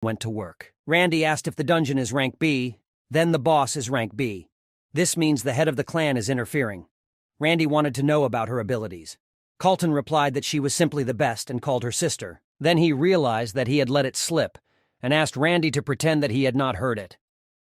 went to work. Randy asked if the dungeon is rank B, then the boss is rank B. This means the head of the clan is interfering. Randy wanted to know about her abilities. Carlton replied that she was simply the best and called her sister. Then he realized that he had let it slip and asked Randy to pretend that he had not heard it.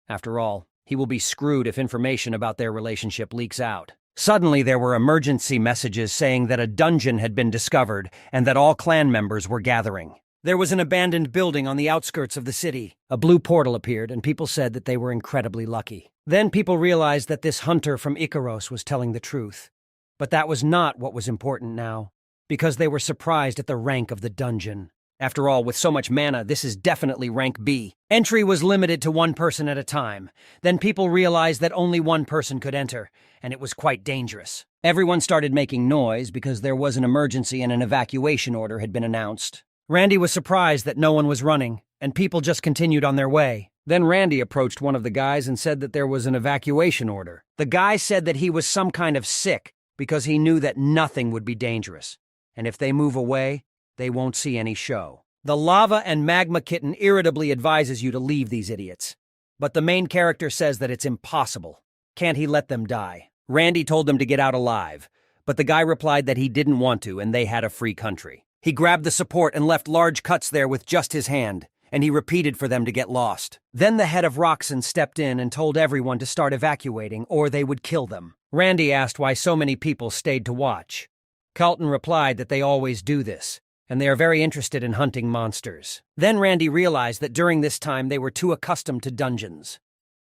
After all, he will be screwed if information about their relationship leaks out. Suddenly, there were emergency messages saying that a dungeon had been discovered and that all clan members were gathering. There was an abandoned building on the outskirts of the city. A blue portal appeared, and people said that they were incredibly lucky. Then people realized that this hunter from Icaros was telling the truth. But that was not what was important now, because they were surprised at the rank of the dungeon. After all, with so much mana, this is definitely rank B. Entry was limited to one person at a time. Then people realized that only one person could enter, and it was quite dangerous. Everyone started making noise because there was an emergency and an evacuation order had been announced. Randy was surprised that no one was running, and people just continued on their way. Then Randy approached one of the guys and said that there was an evacuation order. The guy said that he was some kind of sick because he knew that nothing would be dangerous, and if they move away, they won't see any show. The lava and magma kitten irritably advises you to leave these idiots. But the main character says that it's impossible. Can't he let them die? Randy told them to get out alive, but the guy replied that he didn't want to and they had a free country. He grabbed the support and left large cuts there with just his hand, and he repeated for them to get lost. Then the head of Roxanne stepped in and told everyone to start evacuating or they would kill them. Randy asked why so many people stayed to watch. Carlton replied that they always do this, and they are very interested in hunting monsters. Then Randy realized that during this time they were too accustomed to dungeons.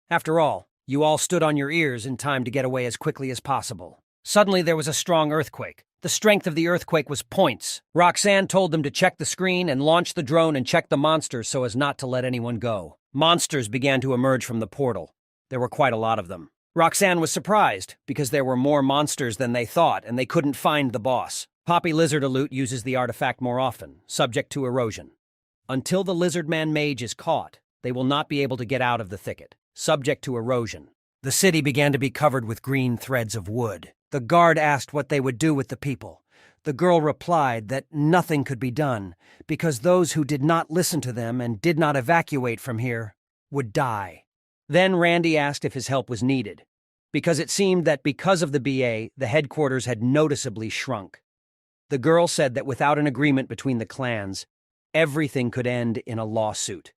After all, you all stood on your ears in time to get away as quickly as possible. Suddenly there was a strong earthquake. The strength of the earthquake was points. Roxanne told them to check the screen and launch the drone and check the monsters so as not to let anyone go. Monsters began to emerge from the portal. There were quite a lot of them. Roxanne was surprised because there were more monsters than they thought and they couldn't find the boss. Poppy Lizard Alute uses the artifact more often, subject to erosion. Until the Lizardman Mage is caught, they will not be able to get out of the thicket, subject to erosion. The city began to be covered with green threads of wood. The guard asked what they would do with the people. The girl replied that nothing could be done because those who did not listen to them and did not evacuate from here would die. Then Randy asked if his help was needed, because it seemed that because of the BA, the headquarters had noticeably shrunk. The girl said that without an agreement between the clans, everything could end in a lawsuit,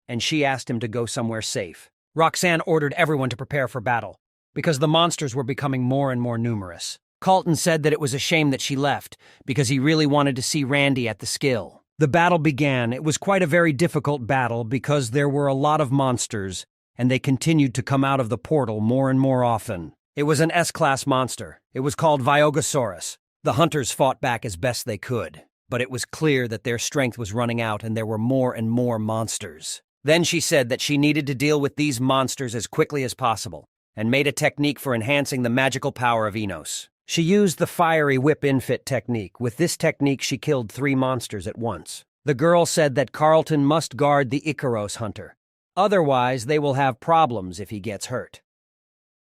and she asked him to go somewhere safe. Roxanne ordered everyone to prepare for battle, because the monsters were becoming more and more numerous. Carlton said that it was a shame that she left, because he really wanted to see Randy at the skill. The battle began. It was quite a very difficult battle because there were a lot of monsters, and they continued to come out of the portal more and more often. It was an S-class monster. It was called Vyogosaurus. The hunters fought back as best they could, but it was clear that their strength was running out and there were more and more monsters. Then she said that she needed to deal with these monsters as quickly as possible, and made a technique for enhancing the magical power of Enos. She used the fiery whip infit technique. With this technique, she killed 3 monsters at once. The girl said that Carlton must guard the Icaros hunter. Otherwise, they will have problems if he gets hurt.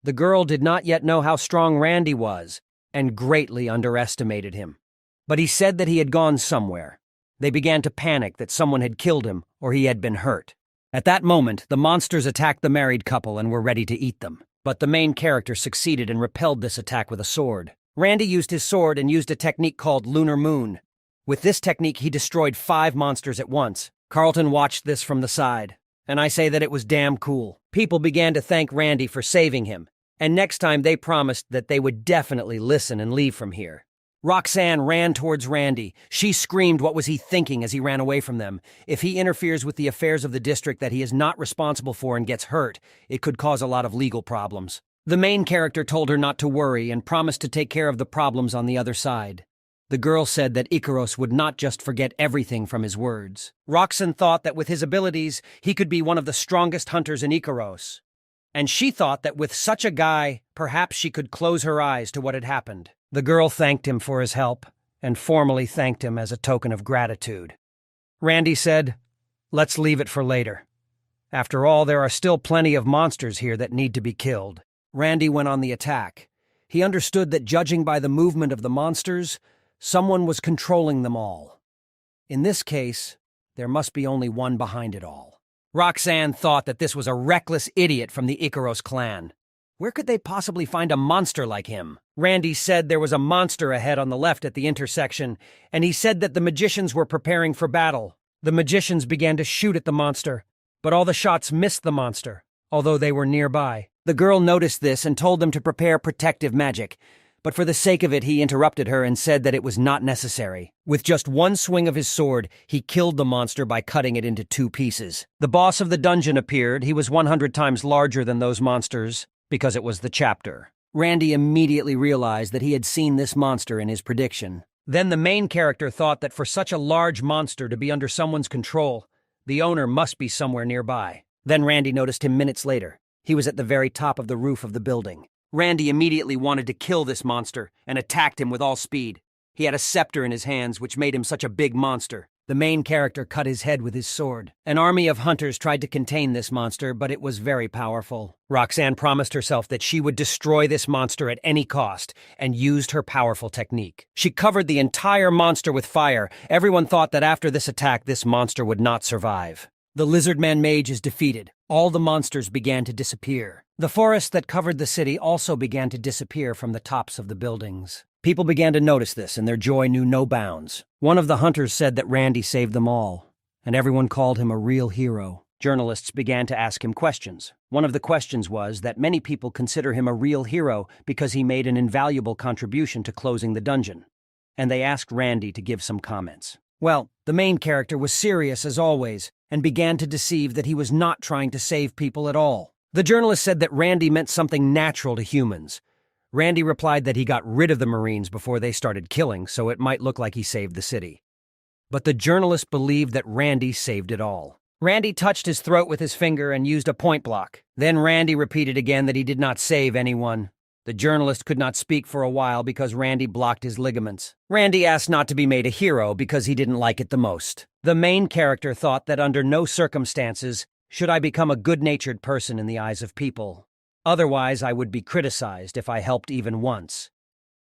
The girl did not yet know how strong Randy was, and greatly underestimated him. But he said that he had gone somewhere. They began to panic that someone had killed him or he had been hurt. At that moment, the monsters attacked the married couple and were ready to eat them. But the main character succeeded and repelled this attack with a sword. Randy used his sword and used a technique called Lunar Moon. With this technique, he destroyed 5 monsters at once. Carlton watched this from the side, and I say that it was damn cool. People began to thank Randy for saving him, and next time they promised that they would definitely listen and leave from here. Roxanne ran towards Randy. She screamed what was he thinking as he ran away from them. If he interferes with the affairs of the district that he is not responsible for and gets hurt, it could cause a lot of legal problems. The main character told her not to worry and promised to take care of the problems on the other side. The girl said that Icaros would not just forget everything from his words. Roxanne thought that with his abilities, he could be one of the strongest hunters in Icaros. And she thought that with such a guy, perhaps she could close her eyes to what had happened. The girl thanked him for his help, and formally thanked him as a token of gratitude. Randy said, "Let's leave it for later. After all, there are still plenty of monsters here that need to be killed." Randy went on the attack. He understood that judging by the movement of the monsters, someone was controlling them all. In this case, There must be only one behind it all. Roxanne thought that this was a reckless idiot from the Icaros clan. Where could they possibly find a monster like him? Randy said there was a monster ahead on the left at the intersection, and he said that the magicians were preparing for battle. The magicians began to shoot at the monster, but all the shots missed the monster, although they were nearby. The girl noticed this and told them to prepare protective magic, but for the sake of it he interrupted her and said that it was not necessary. With just one swing of his sword, he killed the monster by cutting it into 2 pieces. The boss of the dungeon appeared. He was 100 times larger than those monsters, because it was the chapter. Randy immediately realized that he had seen this monster in his prediction. Then the main character thought that for such a large monster to be under someone's control, the owner must be somewhere nearby. Then Randy noticed him minutes later. He was at the very top of the roof of the building. Randy immediately wanted to kill this monster and attacked him with all speed. He had a scepter in his hands, which made him such a big monster. The main character cut his head with his sword. An army of hunters tried to contain this monster, but it was very powerful. Roxanne promised herself that she would destroy this monster at any cost, and used her powerful technique. She covered the entire monster with fire. Everyone thought that after this attack, this monster would not survive. The Lizardman Mage is defeated. All the monsters began to disappear. The forest that covered the city also began to disappear from the tops of the buildings. People began to notice this, and their joy knew no bounds. One of the hunters said that Randy saved them all, and everyone called him a real hero. Journalists began to ask him questions. One of the questions was that many people consider him a real hero because he made an invaluable contribution to closing the dungeon, and they asked Randy to give some comments. Well, the main character was serious as always, and began to deceive that he was not trying to save people at all. The journalist said that Randy meant something natural to humans. Randy replied that he got rid of the Marines before they started killing, so it might look like he saved the city. But the journalist believed that Randy saved it all. Randy touched his throat with his finger and used a point block. Then Randy repeated again that he did not save anyone. The journalist could not speak for a while because Randy blocked his ligaments. Randy asked not to be made a hero because he didn't like it the most. The main character thought that under no circumstances should I become a good-natured person in the eyes of people. Otherwise, I would be criticized if I helped even once.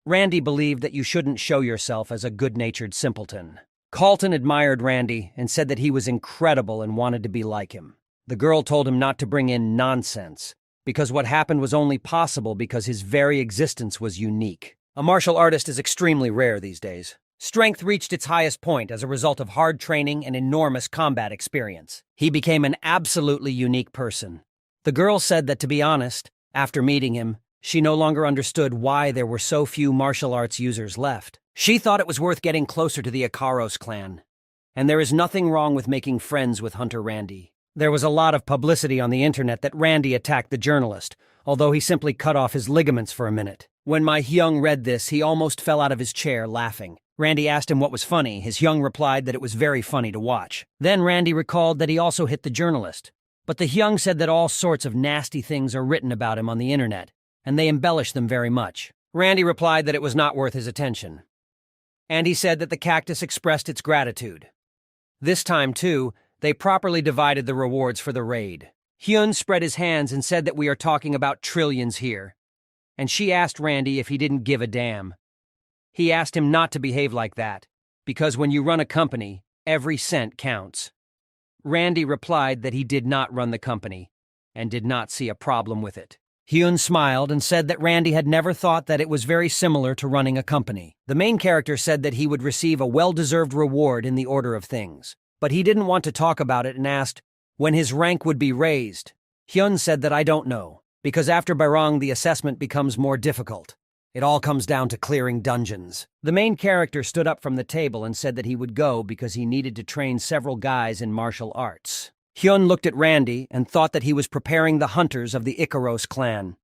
Randy believed that you shouldn't show yourself as a good-natured simpleton. Carlton admired Randy and said that he was incredible and wanted to be like him. The girl told him not to bring in nonsense, because what happened was only possible because his very existence was unique. A martial artist is extremely rare these days. Strength reached its highest point as a result of hard training and enormous combat experience. He became an absolutely unique person. The girl said that, to be honest, after meeting him, she no longer understood why there were so few martial arts users left. She thought it was worth getting closer to the Icaros clan. And there is nothing wrong with making friends with Hunter Randy. There was a lot of publicity on the internet that Randy attacked the journalist, although he simply cut off his ligaments for a minute. When my Hyung read this, he almost fell out of his chair laughing. Randy asked him what was funny. His Hyung replied that it was very funny to watch. Then Randy recalled that he also hit the journalist. But the Hyung said that all sorts of nasty things are written about him on the internet, and they embellish them very much. Randy replied that it was not worth his attention. And he said that the cactus expressed its gratitude. This time, too, they properly divided the rewards for the raid. Hyun spread his hands and said that we are talking about trillions here. And she asked Randy if he didn't give a damn. He asked him not to behave like that, because when you run a company, every cent counts. Randy replied that he did not run the company and did not see a problem with it. Hyun smiled and said that Randy had never thought that it was very similar to running a company. The main character said that he would receive a well-deserved reward in the order of things, but he didn't want to talk about it and asked when his rank would be raised. Hyun said that I don't know, because after Barong the assessment becomes more difficult. It all comes down to clearing dungeons. The main character stood up from the table and said that he would go because he needed to train several guys in martial arts. Hyun looked at Randy and thought that he was preparing the hunters of the Icaros clan.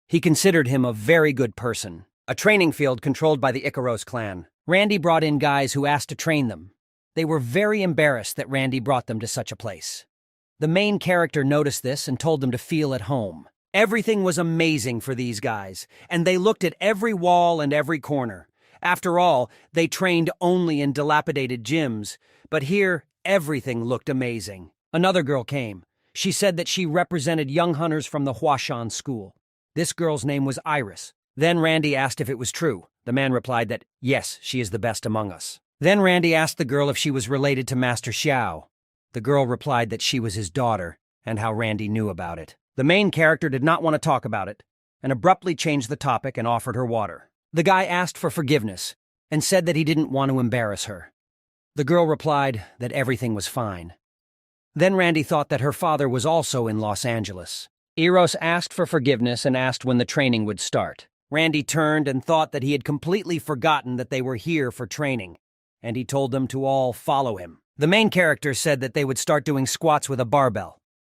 He considered him a very good person. A training field controlled by the Icaros clan. Randy brought in guys who asked to train them. They were very embarrassed that Randy brought them to such a place. The main character noticed this and told them to feel at home. Everything was amazing for these guys, and they looked at every wall and every corner. After all, they trained only in dilapidated gyms, but here, everything looked amazing. Another girl came. She said that she represented young hunters from the Huashan school. This girl's name was Iris. Then Randy asked if it was true. The man replied that, yes, she is the best among us. Then Randy asked the girl if she was related to Master Xiao. The girl replied that she was his daughter, and how Randy knew about it. The main character did not want to talk about it, and abruptly changed the topic and offered her water. The guy asked for forgiveness, and said that he didn't want to embarrass her. The girl replied that everything was fine. Then Randy thought that her father was also in Los Angeles. Eros asked for forgiveness and asked when the training would start. Randy turned and thought that he had completely forgotten that they were here for training, and he told them to all follow him. The main character said that they would start doing squats with a barbell.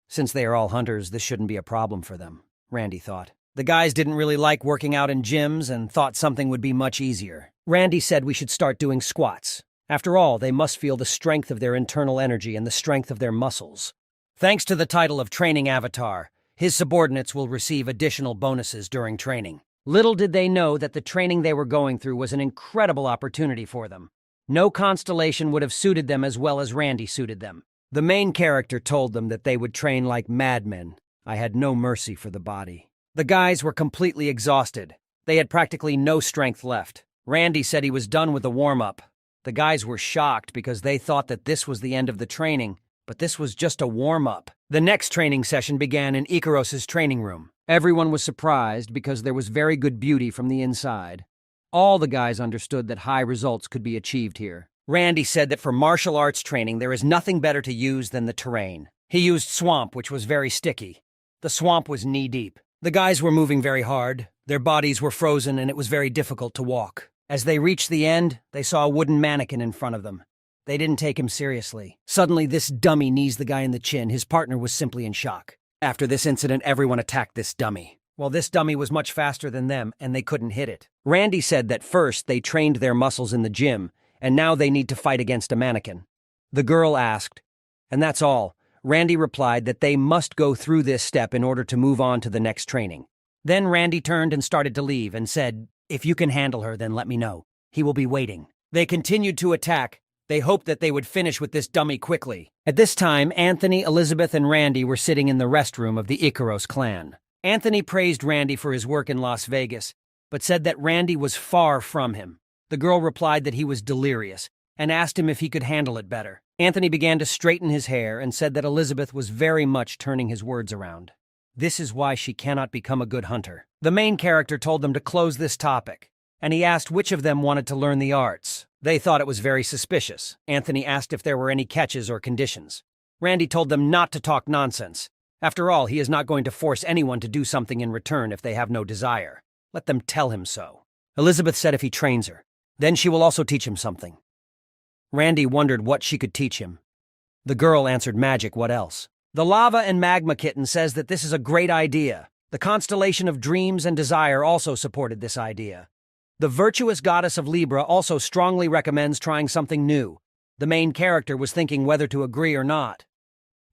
Since they are all hunters, this shouldn't be a problem for them, Randy thought. The guys didn't really like working out in gyms and thought something would be much easier. Randy said we should start doing squats. After all, they must feel the strength of their internal energy and the strength of their muscles. Thanks to the title of Training Avatar, his subordinates will receive additional bonuses during training. Little did they know that the training they were going through was an incredible opportunity for them. No constellation would have suited them as well as Randy suited them. The main character told them that they would train like madmen. I had no mercy for the body. The guys were completely exhausted. They had practically no strength left. Randy said he was done with the warm-up. The guys were shocked because they thought that this was the end of the training, but this was just a warm-up. The next training session began in Icaros's training room. Everyone was surprised because there was very good beauty from the inside. All the guys understood that high results could be achieved here. Randy said that for martial arts training, there is nothing better to use than the terrain. He used swamp, which was very sticky. The swamp was knee-deep. The guys were moving very hard. Their bodies were frozen, and it was very difficult to walk. As they reached the end, they saw a wooden mannequin in front of them. They didn't take him seriously. Suddenly, this dummy knees the guy in the chin. His partner was simply in shock. After this incident, everyone attacked this dummy. Well, this dummy was much faster than them, and they couldn't hit it. Randy said that first they trained their muscles in the gym, and now they need to fight against a mannequin. The girl asked, and that's all. Randy replied that they must go through this step in order to move on to the next training. Then Randy turned and started to leave and said, "If you can handle her, then let me know. He will be waiting." They continued to attack. They hoped that they would finish with this dummy quickly. At this time, Anthony, Elizabeth, and Randy were sitting in the restroom of the Icaros clan. Anthony praised Randy for his work in Las Vegas, but said that Randy was far from him. The girl replied that he was delirious and asked him if he could handle it better. Anthony began to straighten his hair and said that Elizabeth was very much turning his words around. This is why she cannot become a good hunter. The main character told them to close this topic, and he asked which of them wanted to learn the arts. They thought it was very suspicious. Anthony asked if there were any catches or conditions. Randy told them not to talk nonsense. After all, he is not going to force anyone to do something in return if they have no desire. Let them tell him so. Elizabeth said if he trains her, then she will also teach him something. Randy wondered what she could teach him. The girl answered magic, what else? The Lava and Magma Kitten says that this is a great idea. The constellation of dreams and desire also supported this idea. The virtuous goddess of Libra also strongly recommends trying something new. The main character was thinking whether to agree or not.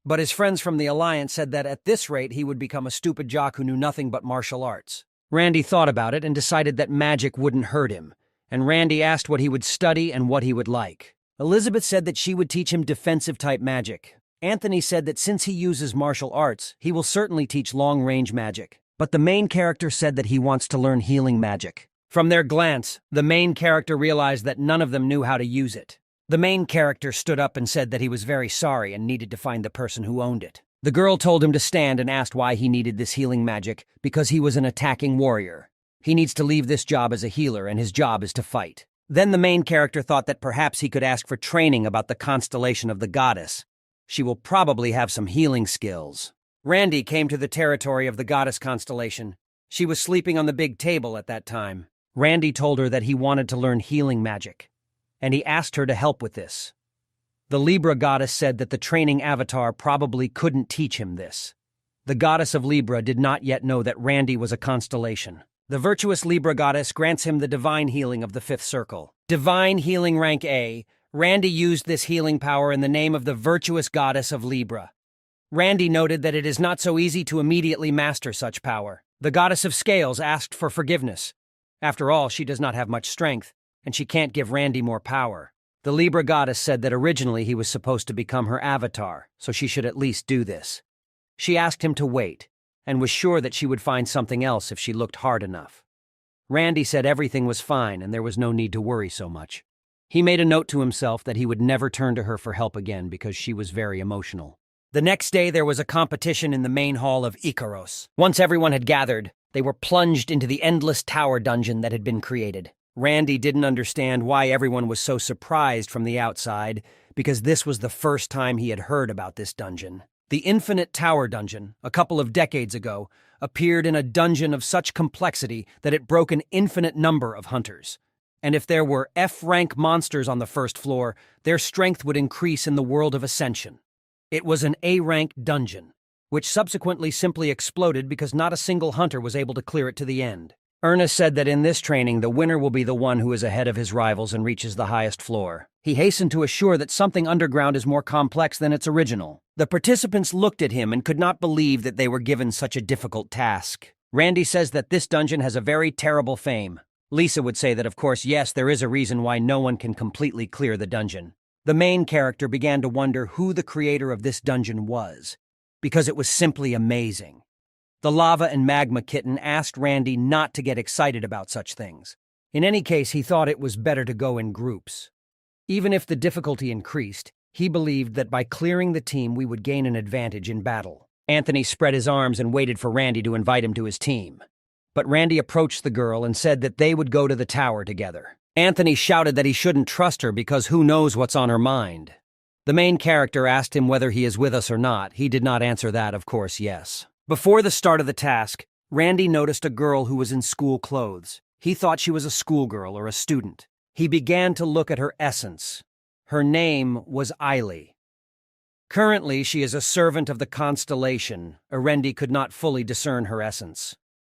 But his friends from the Alliance said that at this rate he would become a stupid jock who knew nothing but martial arts. Randy thought about it and decided that magic wouldn't hurt him, and Randy asked what he would study and what he would like. Elizabeth said that she would teach him defensive-type magic. Anthony said that since he uses martial arts, he will certainly teach long-range magic. But the main character said that he wants to learn healing magic. From their glance, the main character realized that none of them knew how to use it. The main character stood up and said that he was very sorry and needed to find the person who owned it. The girl told him to stand and asked why he needed this healing magic, because he was an attacking warrior. He needs to leave this job as a healer, and his job is to fight. Then the main character thought that perhaps he could ask for training about the constellation of the goddess. She will probably have some healing skills. Randy came to the territory of the goddess constellation. She was sleeping on the big table at that time. Randy told her that he wanted to learn healing magic, and he asked her to help with this. The Libra goddess said that the training avatar probably couldn't teach him this. The goddess of Libra did not yet know that Randy was a constellation. The virtuous Libra goddess grants him the divine healing of the fifth circle. Divine healing rank A. Randy used this healing power in the name of the virtuous goddess of Libra. Randy noted that it is not so easy to immediately master such power. The goddess of scales asked for forgiveness. After all, she does not have much strength, and she can't give Randy more power. The Libra goddess said that originally he was supposed to become her avatar, so she should at least do this. She asked him to wait, and was sure that she would find something else if she looked hard enough. Randy said everything was fine and there was no need to worry so much. He made a note to himself that he would never turn to her for help again because she was very emotional. The next day there was a competition in the main hall of Icaros. Once everyone had gathered, they were plunged into the endless tower dungeon that had been created. Randy didn't understand why everyone was so surprised from the outside, because this was the first time he had heard about this dungeon. The Infinite Tower Dungeon, a couple of decades ago, appeared in a dungeon of such complexity that it broke an infinite number of hunters. And if there were F-rank monsters on the first floor, their strength would increase in the world of Ascension. It was an A-rank dungeon, which subsequently simply exploded because not a single hunter was able to clear it to the end. Ernest said that in this training, the winner will be the one who is ahead of his rivals and reaches the highest floor. He hastened to assure that something underground is more complex than its original. The participants looked at him and could not believe that they were given such a difficult task. Randy says that this dungeon has a very terrible fame. Lisa would say that, of course, yes, there is a reason why no one can completely clear the dungeon. The main character began to wonder who the creator of this dungeon was, because it was simply amazing. The Lava and Magma Kitten asked Randy not to get excited about such things. In any case, he thought it was better to go in groups. Even if the difficulty increased, he believed that by clearing the team we would gain an advantage in battle. Anthony spread his arms and waited for Randy to invite him to his team. But Randy approached the girl and said that they would go to the tower together. Anthony shouted that he shouldn't trust her because who knows what's on her mind. The main character asked him whether he is with us or not. He did not answer that, of course, yes. Before the start of the task, Randy noticed a girl who was in school clothes. He thought she was a schoolgirl or a student. He began to look at her essence. Her name was Eiley. Currently, she is a servant of the constellation. Randy could not fully discern her essence.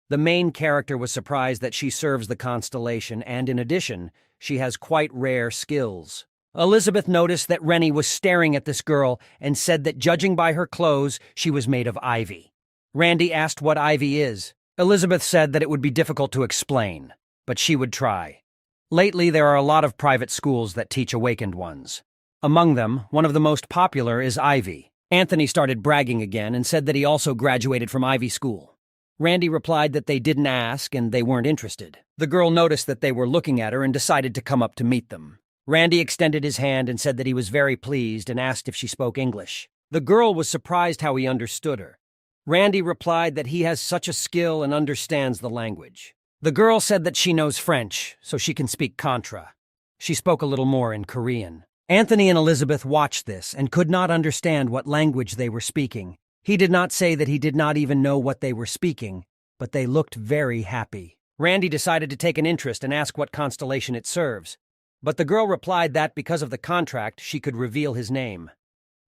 The main character was surprised that she serves the constellation, and in addition, she has quite rare skills. Elizabeth noticed that Rennie was staring at this girl and said that judging by her clothes, she was made of ivy. Randy asked what ivy is. Elizabeth said that it would be difficult to explain, but she would try. Lately, there are a lot of private schools that teach awakened ones. Among them, one of the most popular is Ivy. Anthony started bragging again and said that he also graduated from Ivy School. Randy replied that they didn't ask and they weren't interested. The girl noticed that they were looking at her and decided to come up to meet them. Randy extended his hand and said that he was very pleased and asked if she spoke English. The girl was surprised how he understood her. Randy replied that he has such a skill and understands the language. The girl said that she knows French, so she can speak Contra. She spoke a little more in Korean. Anthony and Elizabeth watched this and could not understand what language they were speaking. He did not say that he did not even know what they were speaking, but they looked very happy. Randy decided to take an interest and ask what constellation it serves, but the girl replied that because of the contract, she could reveal his name.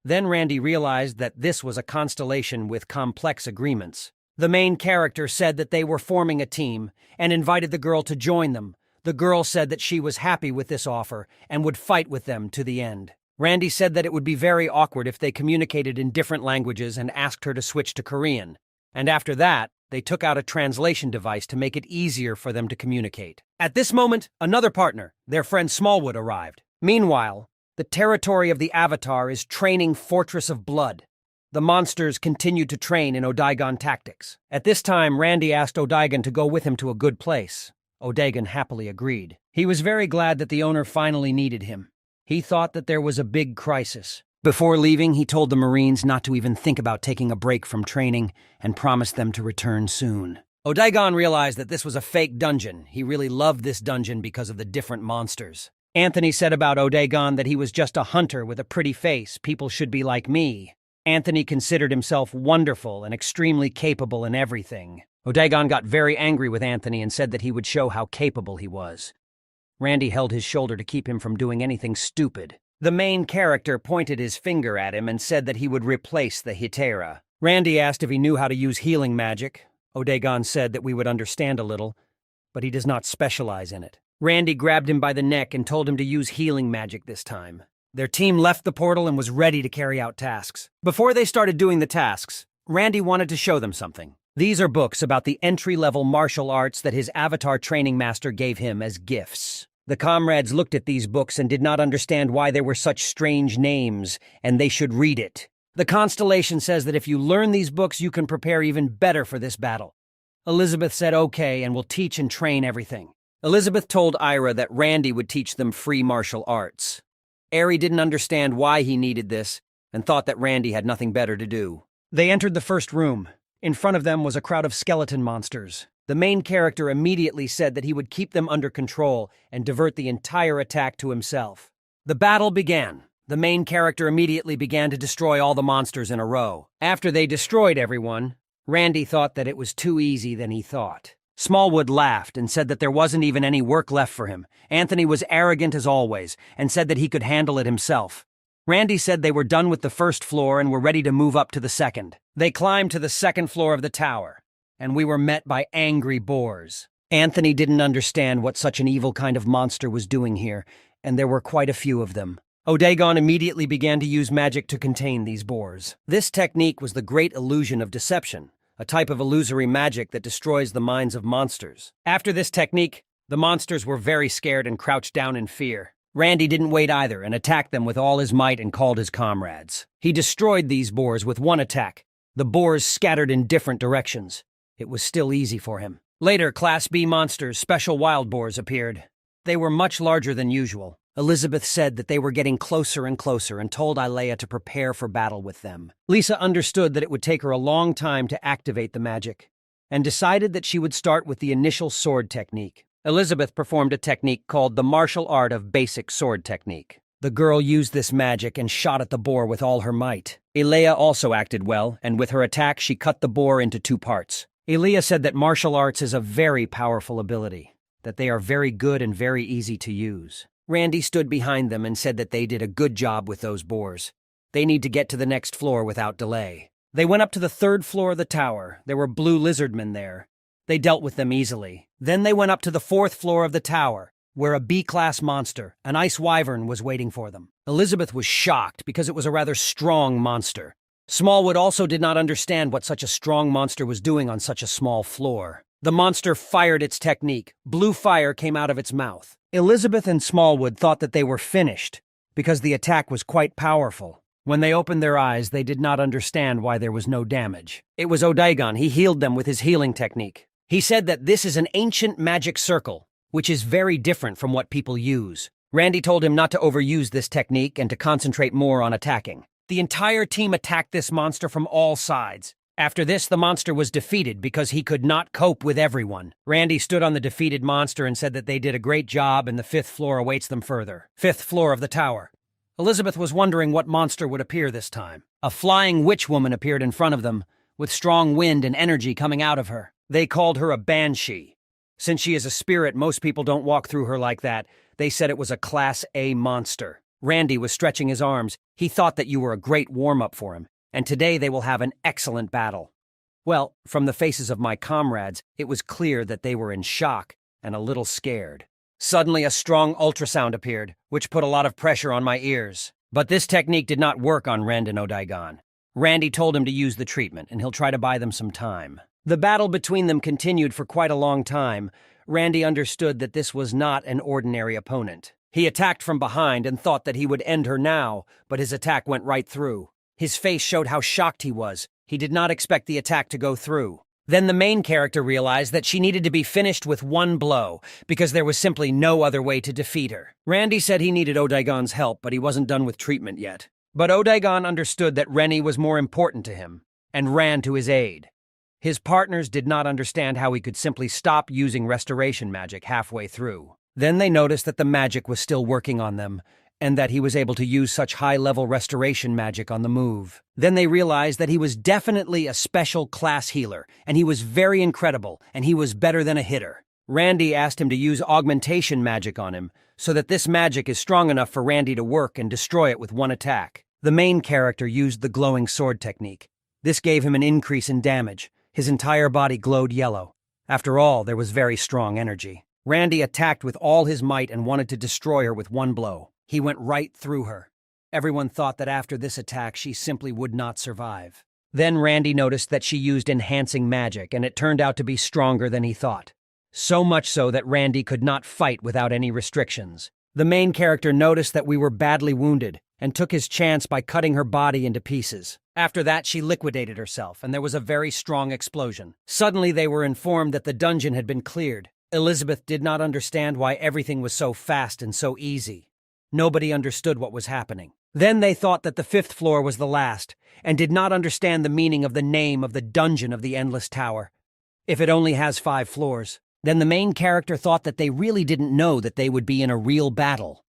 Then Randy realized that this was a constellation with complex agreements. The main character said that they were forming a team and invited the girl to join them. The girl said that she was happy with this offer and would fight with them to the end. Randy said that it would be very awkward if they communicated in different languages and asked her to switch to Korean. And after that, they took out a translation device to make it easier for them to communicate. At this moment, another partner, their friend Smallwood, arrived. Meanwhile, the territory of the Avatar is training Fortress of Blood. The monsters continued to train in Odaigon tactics. At this time, Randy asked Odaigon to go with him to a good place. Odaigon happily agreed. He was very glad that the owner finally needed him. He thought that there was a big crisis. Before leaving, he told the Marines not to even think about taking a break from training and promised them to return soon. Odaigon realized that this was a fake dungeon. He really loved this dungeon because of the different monsters. Anthony said about Odaigon that he was just a hunter with a pretty face. People should be like me. Anthony considered himself wonderful and extremely capable in everything. Odaigon got very angry with Anthony and said that he would show how capable he was. Randy held his shoulder to keep him from doing anything stupid. The main character pointed his finger at him and said that he would replace the Hitera. Randy asked if he knew how to use healing magic. Odaigon said that we would understand a little, but he does not specialize in it. Randy grabbed him by the neck and told him to use healing magic this time. Their team left the portal and was ready to carry out tasks. Before they started doing the tasks, Randy wanted to show them something. These are books about the entry-level martial arts that his Avatar training master gave him as gifts. The comrades looked at these books and did not understand why there were such strange names, and they should read it. The constellation says that if you learn these books, you can prepare even better for this battle. Elizabeth said okay and will teach and train everything. Elizabeth told Ira that Randy would teach them free martial arts. Ari didn't understand why he needed this and thought that Randy had nothing better to do. They entered the first room. In front of them was a crowd of skeleton monsters. The main character immediately said that he would keep them under control and divert the entire attack to himself. The battle began. The main character immediately began to destroy all the monsters in a row. After they destroyed everyone, Randy thought that it was too easy than he thought. Smallwood laughed and said that there wasn't even any work left for him. Anthony was arrogant as always and said that he could handle it himself. Randy said they were done with the first floor and were ready to move up to the second. They climbed to the second floor of the tower, and we were met by angry boars. Anthony didn't understand what such an evil kind of monster was doing here, and there were quite a few of them. Odagon immediately began to use magic to contain these boars. This technique was the great illusion of deception, a type of illusory magic that destroys the minds of monsters. After this technique, the monsters were very scared and crouched down in fear. Randy didn't wait either and attacked them with all his might and called his comrades. He destroyed these boars with one attack. The boars scattered in different directions. It was still easy for him. Later, Class B monsters, special wild boars, appeared. They were much larger than usual. Elizabeth said that they were getting closer and closer and told Ilea to prepare for battle with them. Lisa understood that it would take her a long time to activate the magic and decided that she would start with the initial sword technique. Elizabeth performed a technique called the martial art of basic sword technique. The girl used this magic and shot at the boar with all her might. Ilea also acted well, and with her attack she cut the boar into 2 parts. Ilea said that martial arts is a very powerful ability, that they are very good and very easy to use. Randy stood behind them and said that they did a good job with those boars. They need to get to the next floor without delay. They went up to the 3rd floor of the tower. There were blue lizardmen there. They dealt with them easily. Then they went up to the 4th floor of the tower, where a B-class monster, an ice wyvern, was waiting for them. Elizabeth was shocked because it was a rather strong monster. Smallwood also did not understand what such a strong monster was doing on such a small floor. The monster fired its technique. Blue fire came out of its mouth. Elizabeth and Smallwood thought that they were finished because the attack was quite powerful. When they opened their eyes, they did not understand why there was no damage. It was Odagon. He healed them with his healing technique. He said that this is an ancient magic circle, which is very different from what people use. Randy told him not to overuse this technique and to concentrate more on attacking. The entire team attacked this monster from all sides. After this, the monster was defeated because he could not cope with everyone. Randy stood on the defeated monster and said that they did a great job and the 5th floor awaits them further. 5th floor of the tower. Elizabeth was wondering what monster would appear this time. A flying witch woman appeared in front of them, with strong wind and energy coming out of her. They called her a banshee. Since she is a spirit, most people don't walk through her like that. They said it was a Class A monster. Randy was stretching his arms. He thought that you were a great warm-up for him, and today they will have an excellent battle. Well, from the faces of my comrades, it was clear that they were in shock and a little scared. Suddenly, a strong ultrasound appeared, which put a lot of pressure on my ears. But this technique did not work on Rend and Odagon. Randy told him to use the treatment, and he'll try to buy them some time. The battle between them continued for quite a long time. Randy understood that this was not an ordinary opponent. He attacked from behind and thought that he would end her now, but his attack went right through. His face showed how shocked he was. He did not expect the attack to go through. Then the main character realized that she needed to be finished with one blow, because there was simply no other way to defeat her. Randy said he needed Odagon's help, but he wasn't done with treatment yet. But Odagon understood that Rennie was more important to him, and ran to his aid. His partners did not understand how he could simply stop using restoration magic halfway through. Then they noticed that the magic was still working on them, and that he was able to use such high-level restoration magic on the move. Then they realized that he was definitely a special class healer, and he was very incredible, and he was better than a hitter. Randy asked him to use augmentation magic on him, so that this magic is strong enough for Randy to work and destroy it with one attack. The main character used the glowing sword technique. This gave him an increase in damage. His entire body glowed yellow. After all, there was very strong energy. Randy attacked with all his might and wanted to destroy her with one blow. He went right through her. Everyone thought that after this attack, she simply would not survive. Then Randy noticed that she used enhancing magic, and it turned out to be stronger than he thought. So much so that Randy could not fight without any restrictions. The main character noticed that we were badly wounded, and took his chance by cutting her body into pieces. After that, she liquidated herself, and there was a very strong explosion. Suddenly, they were informed that the dungeon had been cleared. Elizabeth did not understand why everything was so fast and so easy. Nobody understood what was happening. Then they thought that the 5th floor was the last, and did not understand the meaning of the name of the dungeon of the Endless Tower. If it only has 5 floors, then the main character thought that they really didn't know that they would be in a real battle.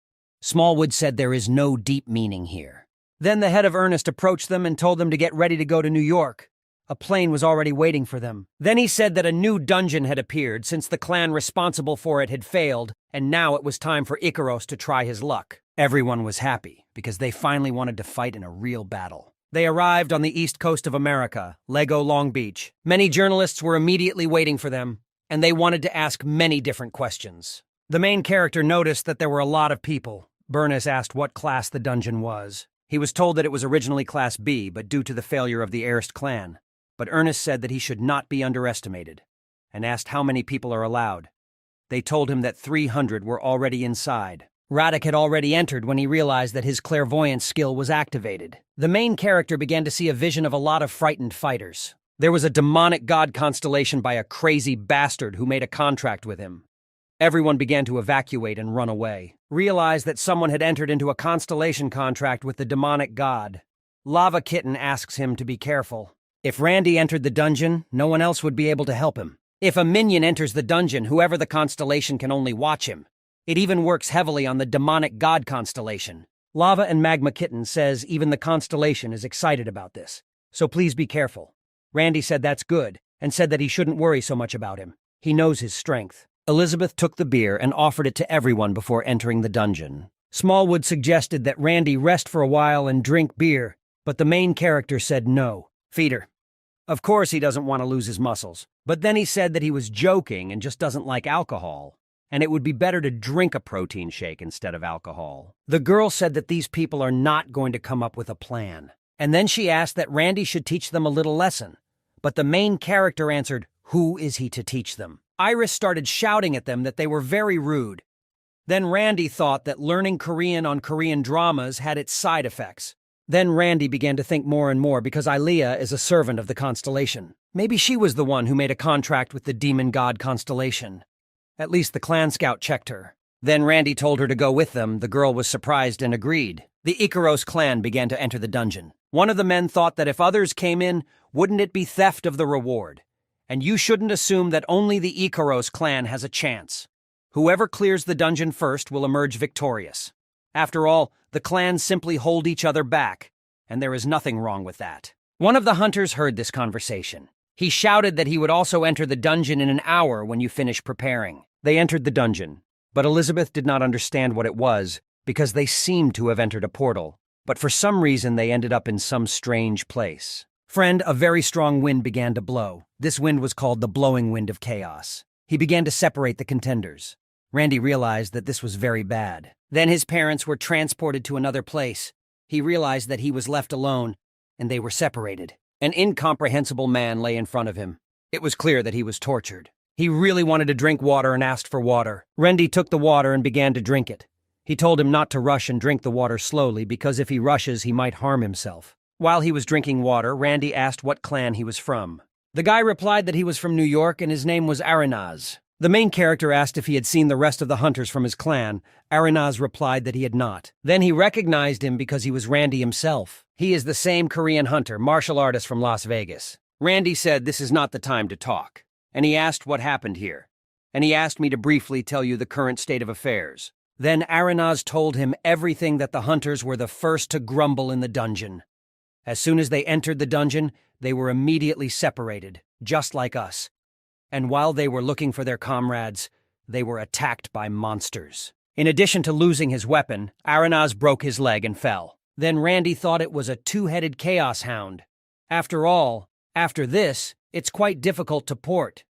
Smallwood said there is no deep meaning here. Then the head of Ernest approached them and told them to get ready to go to New York. A plane was already waiting for them. Then he said that a new dungeon had appeared since the clan responsible for it had failed, and now it was time for Icaros to try his luck. Everyone was happy, because they finally wanted to fight in a real battle. They arrived on the east coast of America, Lego Long Beach. Many journalists were immediately waiting for them, and they wanted to ask many different questions. The main character noticed that there were a lot of people. Burness asked what class the dungeon was. He was told that it was originally Class B, but due to the failure of the Erst clan. But Ernest said that he should not be underestimated, and asked how many people are allowed. They told him that 300 were already inside. Radek had already entered when he realized that his clairvoyance skill was activated. The main character began to see a vision of a lot of frightened fighters. There was a demonic god constellation by a crazy bastard who made a contract with him. Everyone began to evacuate and run away. Realized that someone had entered into a constellation contract with the demonic god. Lava Kitten asks him to be careful. If Randy entered the dungeon, no one else would be able to help him. If a minion enters the dungeon, whoever the constellation can only watch him. It even works heavily on the demonic god constellation. Lava and Magma Kitten says even the constellation is excited about this. So please be careful. Randy said that's good, and said that he shouldn't worry so much about him. He knows his strength. Elizabeth took the beer and offered it to everyone before entering the dungeon. Smallwood suggested that Randy rest for a while and drink beer, but the main character said no. Feed her. Of course he doesn't want to lose his muscles, but then he said that he was joking and just doesn't like alcohol, and it would be better to drink a protein shake instead of alcohol. The girl said that these people are not going to come up with a plan, and then she asked that Randy should teach them a little lesson, but the main character answered, who is he to teach them? Iris started shouting at them that they were very rude. Then Randy thought that learning Korean on Korean dramas had its side effects. Then Randy began to think more and more because Ilea is a servant of the constellation. Maybe she was the one who made a contract with the demon god constellation. At least the clan scout checked her. Then Randy told her to go with them. The girl was surprised and agreed. The Icaros clan began to enter the dungeon. One of the men thought that if others came in, wouldn't it be theft of the reward? And you shouldn't assume that only the Icaros clan has a chance. Whoever clears the dungeon first will emerge victorious. After all, the clans simply hold each other back, and there is nothing wrong with that. One of the hunters heard this conversation. He shouted that he would also enter the dungeon in an hour when you finish preparing. They entered the dungeon, but Elizabeth did not understand what it was because they seemed to have entered a portal, but for some reason they ended up in some strange place. Friend, a very strong wind began to blow. This wind was called the blowing wind of chaos. He began to separate the contenders. Randy realized that this was very bad. Then his parents were transported to another place. He realized that he was left alone, and they were separated. An incomprehensible man lay in front of him. It was clear that he was tortured. He really wanted to drink water and asked for water. Randy took the water and began to drink it. He told him not to rush and drink the water slowly because if he rushes, he might harm himself. While he was drinking water, Randy asked what clan he was from. The guy replied that he was from New York and his name was Aranaz. The main character asked if he had seen the rest of the hunters from his clan. Aranaz replied that he had not. Then he recognized him because he was Randy himself. He is the same Korean hunter, martial artist from Las Vegas. Randy said this is not the time to talk, and he asked what happened here. And he asked me to briefly tell you the current state of affairs. Then Aranaz told him everything that the hunters were the first to grumble in the dungeon. As soon as they entered the dungeon, they were immediately separated, just like us. And while they were looking for their comrades, they were attacked by monsters. In addition to losing his weapon, Aranaz broke his leg and fell. Then Randy thought it was a two-headed chaos hound. After all, after this, it's quite difficult to port.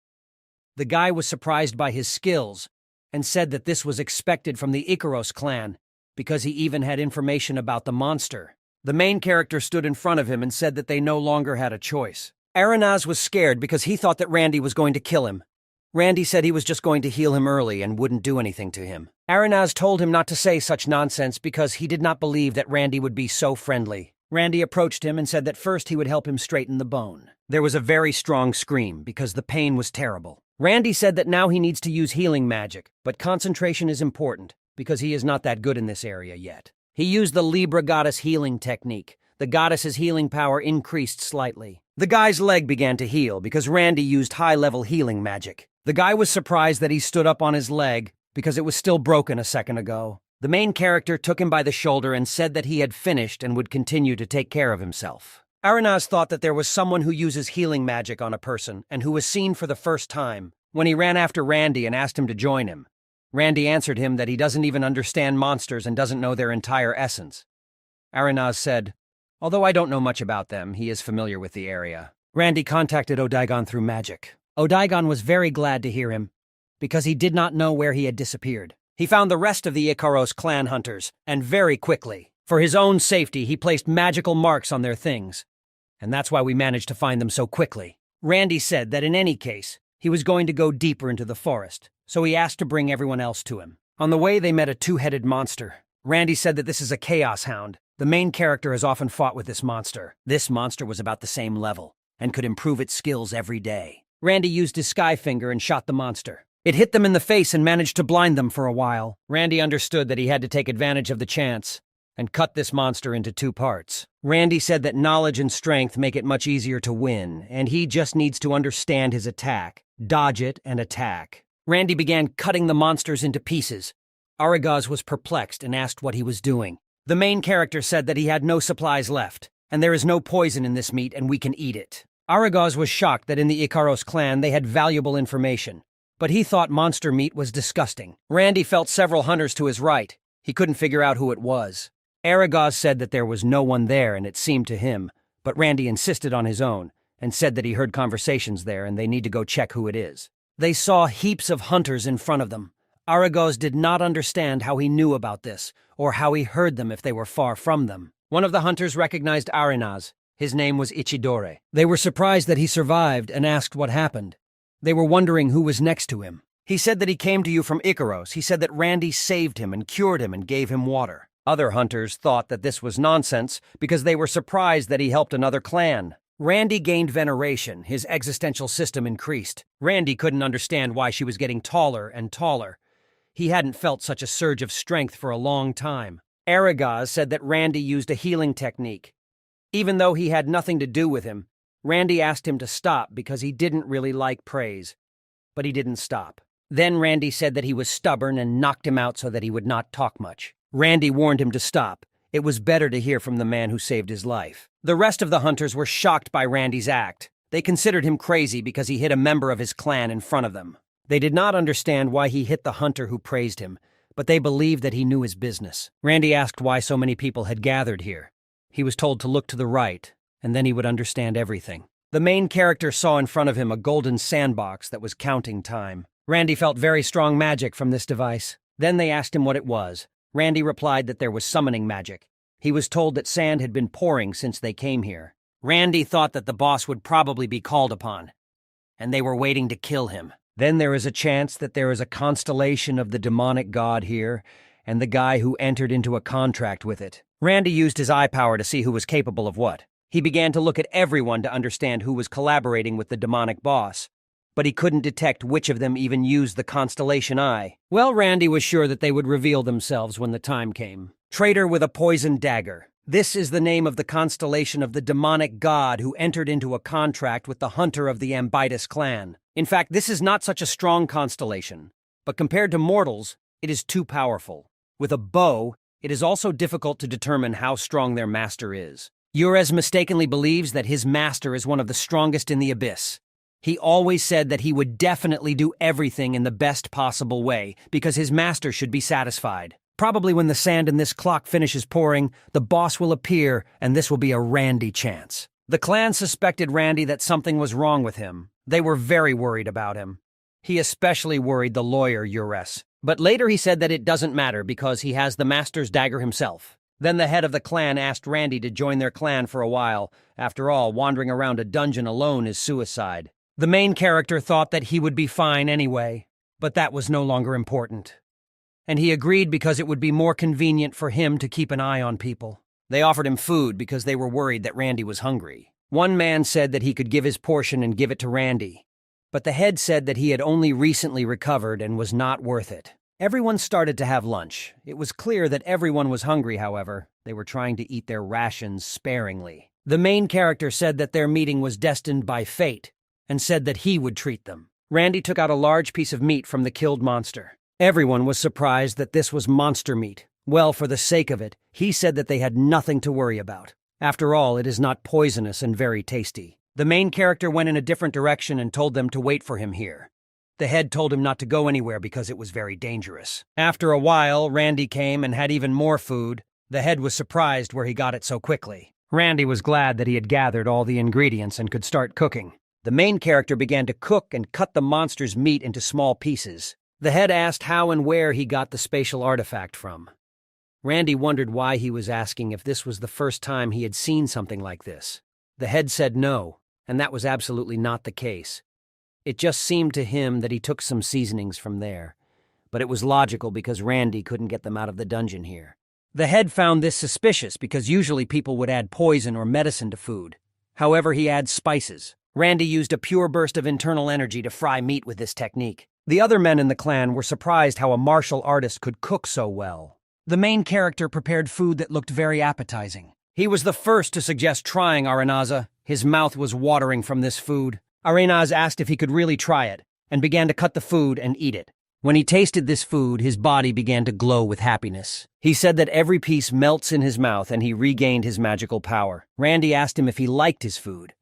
The guy was surprised by his skills and said that this was expected from the Icaros clan because he even had information about the monster. The main character stood in front of him and said that they no longer had a choice. Aranaz was scared because he thought that Randy was going to kill him. Randy said he was just going to heal him early and wouldn't do anything to him. Aranaz told him not to say such nonsense because he did not believe that Randy would be so friendly. Randy approached him and said that first he would help him straighten the bone. There was a very strong scream because the pain was terrible. Randy said that now he needs to use healing magic, but concentration is important, because he is not that good in this area yet. He used the Libra goddess healing technique. The goddess's healing power increased slightly. The guy's leg began to heal because Randy used high-level healing magic. The guy was surprised that he stood up on his leg because it was still broken a second ago. The main character took him by the shoulder and said that he had finished and would continue to take care of himself. Aranaz thought that there was someone who uses healing magic on a person and who was seen for the first time when he ran after Randy and asked him to join him. Randy answered him that he doesn't even understand monsters and doesn't know their entire essence. Aranaz said, "Although I don't know much about them, he is familiar with the area." Randy contacted Odaigon through magic. Odaigon was very glad to hear him, because he did not know where he had disappeared. He found the rest of the Ikaros clan hunters, and very quickly. For his own safety, he placed magical marks on their things. And that's why we managed to find them so quickly. Randy said that in any case, he was going to go deeper into the forest, so he asked to bring everyone else to him. On the way, they met a two-headed monster. Randy said that this is a chaos hound. The main character has often fought with this monster. This monster was about the same level, and could improve its skills every day. Randy used his sky finger and shot the monster. It hit them in the face and managed to blind them for a while. Randy understood that he had to take advantage of the chance and cut this monster into two parts. Randy said that knowledge and strength make it much easier to win, and he just needs to understand his attack, dodge it, and attack. Randy began cutting the monsters into pieces. Aragaz was perplexed and asked what he was doing. The main character said that he had no supplies left, and there is no poison in this meat and we can eat it. Aragaz was shocked that in the Ikaros clan they had valuable information, but he thought monster meat was disgusting. Randy felt several hunters to his right. He couldn't figure out who it was. Aragaz said that there was no one there and it seemed to him, but Randy insisted on his own and said that he heard conversations there and they need to go check who it is. They saw heaps of hunters in front of them. Aragaz did not understand how he knew about this, or how he heard them if they were far from them. One of the hunters recognized Aranaz. His name was Ichidore. They were surprised that he survived and asked what happened. They were wondering who was next to him. He said that he came to you from Ikaros. He said that Randy saved him and cured him and gave him water. Other hunters thought that this was nonsense because they were surprised that he helped another clan. Randy gained veneration. His existential system increased. Randy couldn't understand why she was getting taller and taller. He hadn't felt such a surge of strength for a long time. Aragaz said that Randy used a healing technique. Even though he had nothing to do with him, Randy asked him to stop because he didn't really like praise. But he didn't stop. Then Randy said that he was stubborn and knocked him out so that he would not talk much. Randy warned him to stop. It was better to hear from the man who saved his life. The rest of the hunters were shocked by Randy's act. They considered him crazy because he hit a member of his clan in front of them. They did not understand why he hit the hunter who praised him, but they believed that he knew his business. Randy asked why so many people had gathered here. He was told to look to the right, and then he would understand everything. The main character saw in front of him a golden sandbox that was counting time. Randy felt very strong magic from this device. Then they asked him what it was. Randy replied that there was summoning magic. He was told that sand had been pouring since they came here. Randy thought that the boss would probably be called upon, and they were waiting to kill him. Then there is a chance that there is a constellation of the demonic god here, and the guy who entered into a contract with it. Randy used his eye power to see who was capable of what. He began to look at everyone to understand who was collaborating with the demonic boss, but he couldn't detect which of them even used the constellation eye. Well, Randy was sure that they would reveal themselves when the time came. Traitor with a poisoned dagger. This is the name of the constellation of the demonic god who entered into a contract with the hunter of the Amidst clan. In fact, this is not such a strong constellation, but compared to mortals, it is too powerful. With a bow, it is also difficult to determine how strong their master is. Urez mistakenly believes that his master is one of the strongest in the abyss. He always said that he would definitely do everything in the best possible way because his master should be satisfied. Probably when the sand in this clock finishes pouring, the boss will appear, and this will be a Randy chance. The clan suspected Randy that something was wrong with him. They were very worried about him. He especially worried the lawyer, Urez. But later he said that it doesn't matter because he has the master's dagger himself. Then the head of the clan asked Randy to join their clan for a while. After all, wandering around a dungeon alone is suicide. The main character thought that he would be fine anyway, but that was no longer important. And he agreed because it would be more convenient for him to keep an eye on people. They offered him food because they were worried that Randy was hungry. One man said that he could give his portion and give it to Randy. but the head said that he had only recently recovered and was not worth it. Everyone started to have lunch. It was clear that everyone was hungry, however. They were trying to eat their rations sparingly. The main character said that their meeting was destined by fate, and said that he would treat them. Randy took out a large piece of meat from the killed monster. Everyone was surprised that this was monster meat. Well, for the sake of it, he said that they had nothing to worry about. After all, it is not poisonous and very tasty. The main character went in a different direction and told them to wait for him here. The head told him not to go anywhere because it was very dangerous. After a while, Randy came and had even more food. The head was surprised where he got it so quickly. Randy was glad that he had gathered all the ingredients and could start cooking. The main character began to cook and cut the monster's meat into small pieces. The head asked how and where he got the spatial artifact from. Randy wondered why he was asking if this was the first time he had seen something like this. The head said no, and that was absolutely not the case. It just seemed to him that he took some seasonings from there, but it was logical because Randy couldn't get them out of the dungeon here. The head found this suspicious because usually people would add poison or medicine to food. However, he adds spices. Randy used a pure burst of internal energy to fry meat with this technique. The other men in the clan were surprised how a martial artist could cook so well. The main character prepared food that looked very appetizing. He was the first to suggest trying Arenaza. His mouth was watering from this food. Arenaz asked if he could really try it, and began to cut the food and eat it. When he tasted this food, his body began to glow with happiness. He said that every piece melts in his mouth and he regained his magical power. Randy asked him if he liked his food.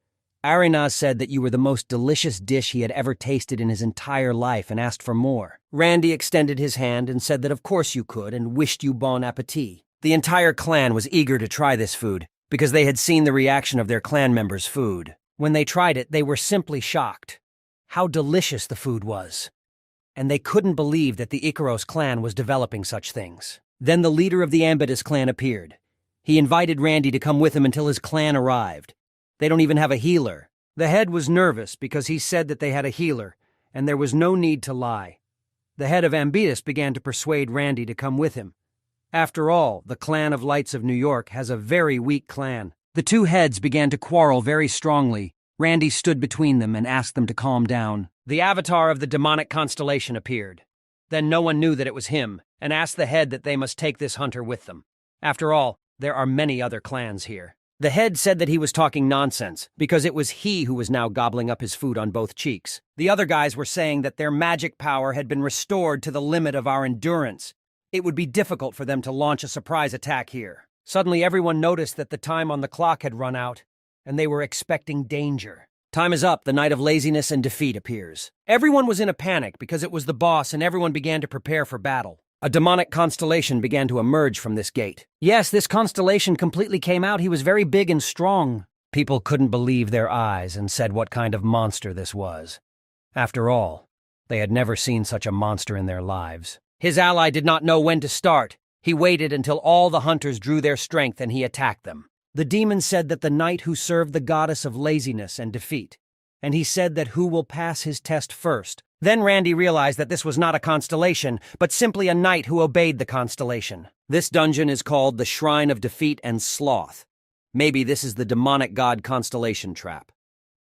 Arenaz said that you were the most delicious dish he had ever tasted in his entire life and asked for more. Randy extended his hand and said that of course you could and wished you bon appetit. The entire clan was eager to try this food because they had seen the reaction of their clan members' food. When they tried it, they were simply shocked. How delicious the food was. And they couldn't believe that the Icaros clan was developing such things. Then the leader of the Amidst clan appeared. He invited Randy to come with him until his clan arrived. They don't even have a healer. The head was nervous because he said that they had a healer, and there was no need to lie. The head of Amidst began to persuade Randy to come with him. After all, the Clan of Lights of New York has a very weak clan. The two heads began to quarrel very strongly. Randy stood between them and asked them to calm down. The avatar of the demonic constellation appeared. Then no one knew that it was him, and asked the head that they must take this hunter with them. After all, there are many other clans here. The head said that he was talking nonsense, because it was he who was now gobbling up his food on both cheeks. The other guys were saying that their magic power had been restored to the limit of our endurance. It would be difficult for them to launch a surprise attack here. Suddenly everyone noticed that the time on the clock had run out, and they were expecting danger. Time is up, the night of laziness and defeat appears. Everyone was in a panic because it was the boss and everyone began to prepare for battle. A demonic constellation began to emerge from this gate. Yes, this constellation completely came out. He was very big and strong. People couldn't believe their eyes and said what kind of monster this was. After all, they had never seen such a monster in their lives. His ally did not know when to start. He waited until all the hunters drew their strength and he attacked them. The demon said that the knight who served the goddess of laziness and defeat, and he said that who will pass his test first. Then Randy realized that this was not a constellation, but simply a knight who obeyed the constellation. This dungeon is called the Shrine of Defeat and Sloth. Maybe this is the demonic god constellation trap.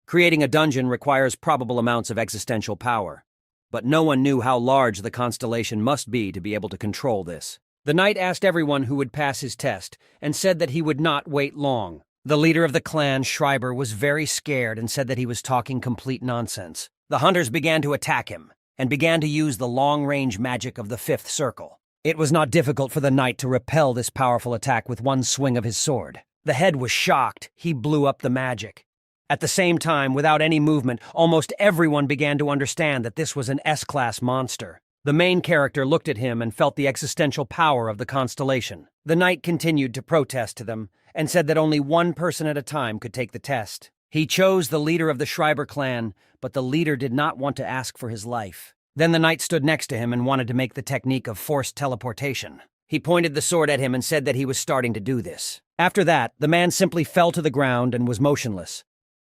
Creating a dungeon requires probable amounts of existential power, but no one knew how large the constellation must be to be able to control this. The knight asked everyone who would pass his test, and said that he would not wait long. The leader of the clan, Schreiber, was very scared and said that he was talking complete nonsense. The hunters began to attack him, and began to use the long-range magic of the fifth circle. It was not difficult for the knight to repel this powerful attack with one swing of his sword. The head was shocked. He blew up the magic. At the same time, without any movement, almost everyone began to understand that this was an S-class monster. The main character looked at him and felt the existential power of the constellation. The knight continued to protest to them, and said that only one person at a time could take the test. He chose the leader of the Schreiber clan, but the leader did not want to ask for his life. Then the knight stood next to him and wanted to make the technique of forced teleportation. He pointed the sword at him and said that he was starting to do this. After that, the man simply fell to the ground and was motionless.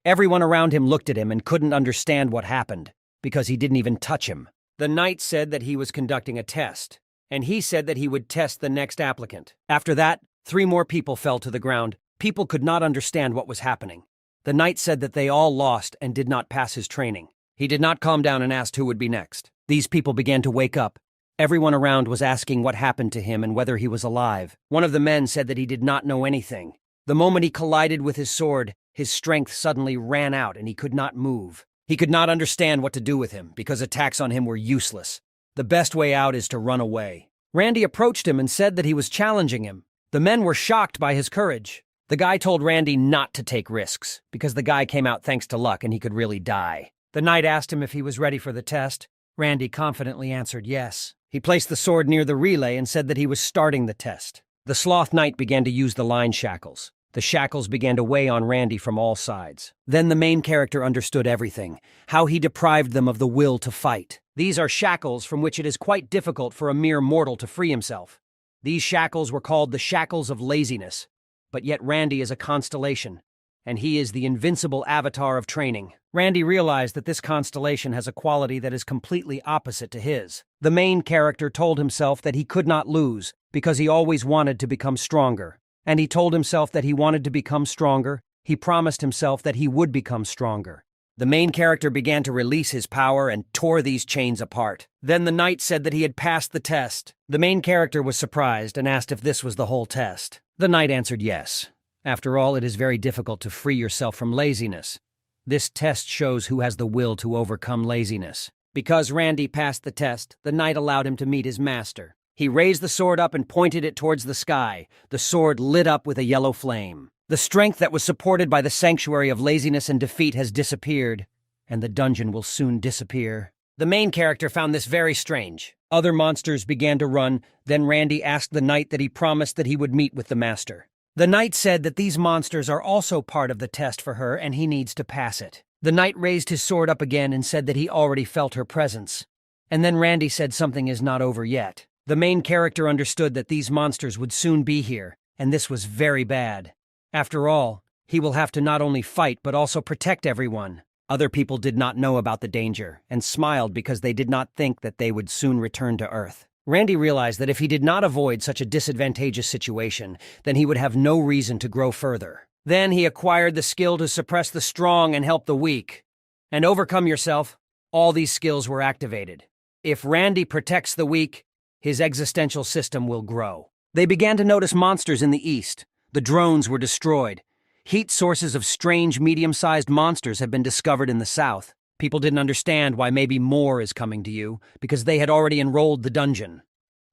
Everyone around him looked at him and couldn't understand what happened, because he didn't even touch him. The knight said that he was conducting a test, and he said that he would test the next applicant. After that, 3 more people fell to the ground. People could not understand what was happening. The knight said that they all lost and did not pass his training. He did not calm down and asked who would be next. These people began to wake up. Everyone around was asking what happened to him and whether he was alive. One of the men said that he did not know anything. The moment he collided with his sword, his strength suddenly ran out and he could not move. He could not understand what to do with him because attacks on him were useless. The best way out is to run away. Randy approached him and said that he was challenging him. The men were shocked by his courage. The guy told Randy not to take risks because the guy came out thanks to luck and he could really die. The knight asked him if he was ready for the test. Randy confidently answered yes. He placed the sword near the relay and said that he was starting the test. The sloth knight began to use the line shackles. The shackles began to weigh on Randy from all sides. Then the main character understood everything, how he deprived them of the will to fight. These are shackles from which it is quite difficult for a mere mortal to free himself. These shackles were called the shackles of laziness. But yet Randy is a constellation, and he is the invincible avatar of training. Randy realized that this constellation has a quality that is completely opposite to his. The main character told himself that he could not lose because he always wanted to become stronger. And he told himself that he wanted to become stronger. He promised himself that he would become stronger. The main character began to release his power and tore these chains apart. Then the knight said that he had passed the test. The main character was surprised and asked if this was the whole test. The knight answered yes. After all, it is very difficult to free yourself from laziness. This test shows who has the will to overcome laziness. Because Randy passed the test, the knight allowed him to meet his master. He raised the sword up and pointed it towards the sky. The sword lit up with a yellow flame. The strength that was supported by the sanctuary of laziness and defeat has disappeared, and the dungeon will soon disappear. The main character found this very strange. Other monsters began to run. Then Randy asked the knight that he promised that he would meet with the master. The knight said that these monsters are also part of the test for her and he needs to pass it. The knight raised his sword up again and said that he already felt her presence. And then Randy said something is not over yet. The main character understood that these monsters would soon be here, and this was very bad. After all, he will have to not only fight but also protect everyone. Other people did not know about the danger and smiled because they did not think that they would soon return to Earth. Randy realized that if he did not avoid such a disadvantageous situation, then he would have no reason to grow further. Then he acquired the skill to suppress the strong and help the weak. And overcome yourself, all these skills were activated. If Randy protects the weak, his existential system will grow. They began to notice monsters in the east. The drones were destroyed. Heat sources of strange medium-sized monsters have been discovered in the south. People didn't understand why maybe more is coming to you, because they had already enrolled the dungeon.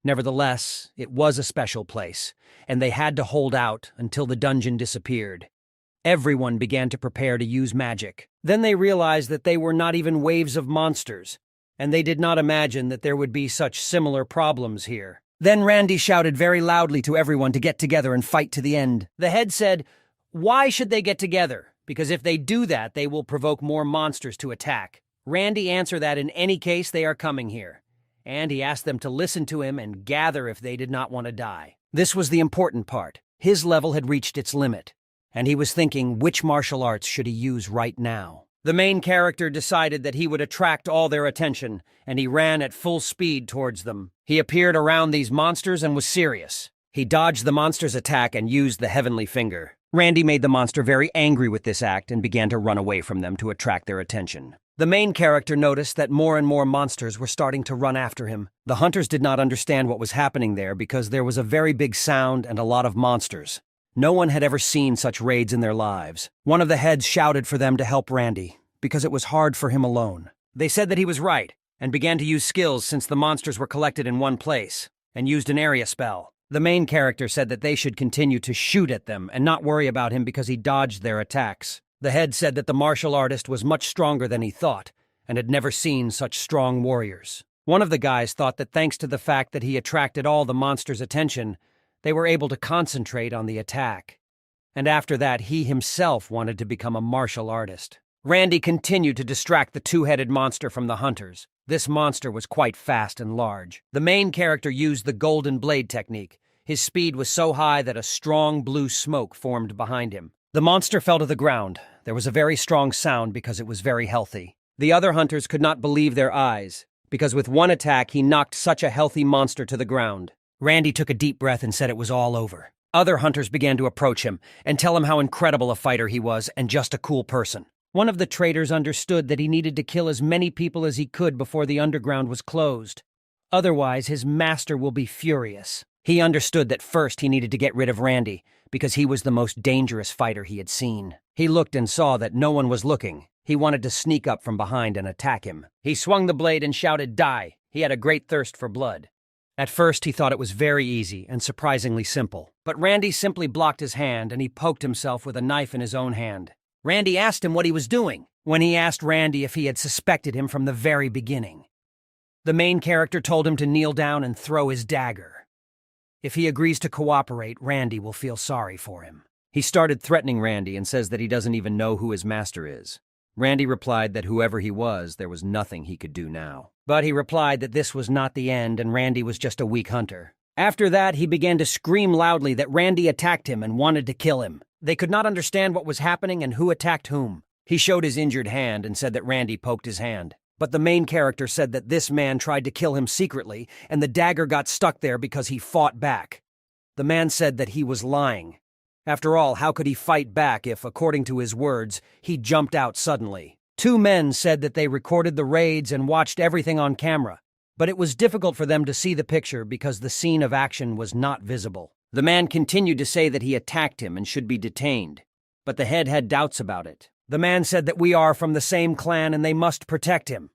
Nevertheless, it was a special place, and they had to hold out until the dungeon disappeared. Everyone began to prepare to use magic. Then they realized that they were not even waves of monsters, and they did not imagine that there would be such similar problems here. Then Randy shouted very loudly to everyone to get together and fight to the end. The head said, "Why should they get together? Because if they do that, they will provoke more monsters to attack." Randy answered that in any case they are coming here, and he asked them to listen to him and gather if they did not want to die. This was the important part. His level had reached its limit, and he was thinking which martial arts should he use right now. The main character decided that he would attract all their attention, and he ran at full speed towards them. He appeared around these monsters and was serious. He dodged the monster's attack and used the heavenly finger. Randy made the monster very angry with this act and began to run away from them to attract their attention. The main character noticed that more and more monsters were starting to run after him. The hunters did not understand what was happening there because there was a very big sound and a lot of monsters. No one had ever seen such raids in their lives. One of the heads shouted for them to help Randy, because it was hard for him alone. They said that he was right, and began to use skills since the monsters were collected in one place, and used an area spell. The main character said that they should continue to shoot at them and not worry about him because he dodged their attacks. The head said that the martial artist was much stronger than he thought, and had never seen such strong warriors. One of the guys thought that thanks to the fact that he attracted all the monsters' attention, they were able to concentrate on the attack. And after that, he himself wanted to become a martial artist. Randy continued to distract the two-headed monster from the hunters. This monster was quite fast and large. The main character used the golden blade technique. His speed was so high that a strong blue smoke formed behind him. The monster fell to the ground. There was a very strong sound because it was very healthy. The other hunters could not believe their eyes, because with one attack he knocked such a healthy monster to the ground. Randy took a deep breath and said it was all over. Other hunters began to approach him and tell him how incredible a fighter he was and just a cool person. One of the traders understood that he needed to kill as many people as he could before the underground was closed. Otherwise, his master will be furious. He understood that first he needed to get rid of Randy, because he was the most dangerous fighter he had seen. He looked and saw that no one was looking. He wanted to sneak up from behind and attack him. He swung the blade and shouted, "Die!" He had a great thirst for blood. At first, he thought it was very easy and surprisingly simple. But Randy simply blocked his hand and he poked himself with a knife in his own hand. Randy asked him what he was doing, when he asked Randy if he had suspected him from the very beginning. The main character told him to kneel down and throw his dagger. If he agrees to cooperate, Randy will feel sorry for him. He started threatening Randy and says that he doesn't even know who his master is. Randy replied that whoever he was, there was nothing he could do now. But he replied that this was not the end and Randy was just a weak hunter. After that, he began to scream loudly that Randy attacked him and wanted to kill him. They could not understand what was happening and who attacked whom. He showed his injured hand and said that Randy poked his hand. But the main character said that this man tried to kill him secretly and the dagger got stuck there because he fought back. The man said that he was lying. After all, how could he fight back if, according to his words, he jumped out suddenly? Two men said that they recorded the raids and watched everything on camera, but it was difficult for them to see the picture because the scene of action was not visible. The man continued to say that he attacked him and should be detained, but the head had doubts about it. The man said that we are from the same clan and they must protect him.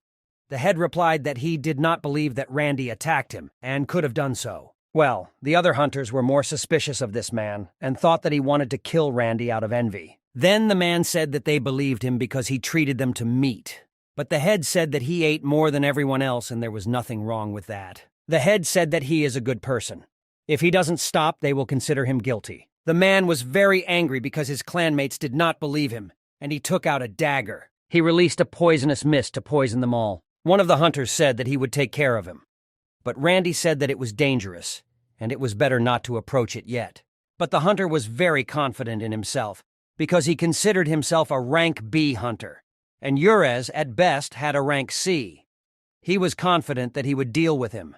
The head replied that he did not believe that Randy attacked him and could have done so. Well, the other hunters were more suspicious of this man and thought that he wanted to kill Randy out of envy. Then the man said that they believed him because he treated them to meat. But the head said that he ate more than everyone else and there was nothing wrong with that. The head said that he is a good person. If he doesn't stop, they will consider him guilty. The man was very angry because his clanmates did not believe him, and he took out a dagger. He released a poisonous mist to poison them all. One of the hunters said that he would take care of him. But Randy said that it was dangerous, and it was better not to approach it yet. But the hunter was very confident in himself, because he considered himself a rank B hunter, and Urez, at best, had a rank C. He was confident that he would deal with him.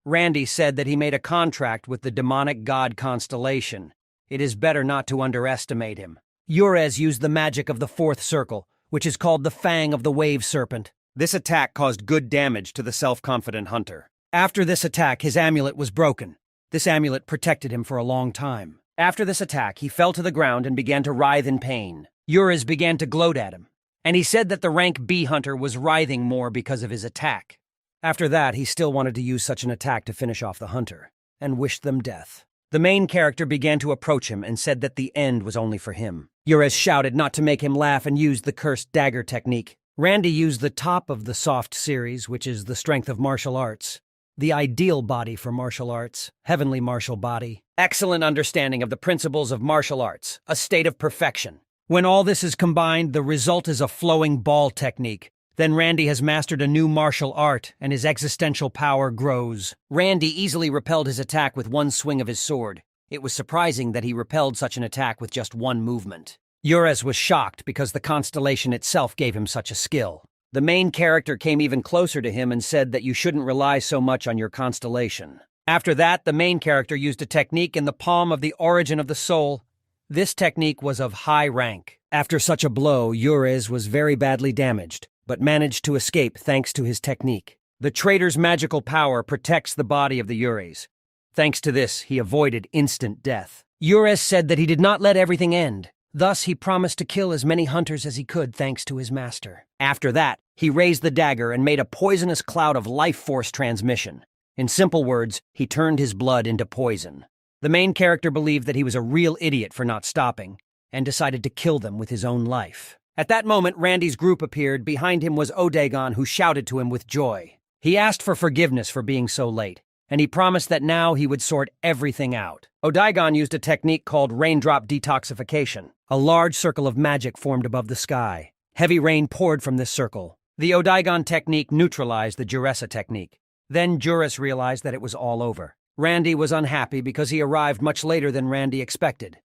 Randy said that he made a contract with the demonic god Constellation. It is better not to underestimate him. Urez used the magic of the fourth circle, which is called the Fang of the Wave Serpent. This attack caused good damage to the self-confident hunter. After this attack, his amulet was broken. This amulet protected him for a long time. After this attack, he fell to the ground and began to writhe in pain. Urez began to gloat at him, and he said that the rank B hunter was writhing more because of his attack. After that, he still wanted to use such an attack to finish off the hunter, and wished them death. The main character began to approach him and said that the end was only for him. Urez shouted not to make him laugh and used the cursed dagger technique. Randy used the top of the soft series, which is the strength of martial arts. The ideal body for martial arts, heavenly martial body, excellent understanding of the principles of martial arts, a state of perfection. When all this is combined, the result is a flowing ball technique. Then Randy has mastered a new martial art, and his existential power grows. Randy easily repelled his attack with one swing of his sword. It was surprising that he repelled such an attack with just one movement. Urez was shocked because the constellation itself gave him such a skill. The main character came even closer to him and said that you shouldn't rely so much on your constellation. After that, the main character used a technique in the palm of the origin of the soul. This technique was of high rank. After such a blow, Urez was very badly damaged, but managed to escape thanks to his technique. The trader's magical power protects the body of the Urez. Thanks to this, he avoided instant death. Urez said that he did not let everything end. Thus, he promised to kill as many hunters as he could thanks to his master. After that, he raised the dagger and made a poisonous cloud of life force transmission. In simple words, he turned his blood into poison. The main character believed that he was a real idiot for not stopping, and decided to kill them with his own life. At that moment, Randy's group appeared. Behind him was Odagon, who shouted to him with joy. He asked for forgiveness for being so late, and he promised that now he would sort everything out. Odagon used a technique called raindrop detoxification. A large circle of magic formed above the sky. Heavy rain poured from this circle. The Odagon technique neutralized the Juressa technique. Then Juris realized that it was all over. Randy was unhappy because he arrived much later than Randy expected,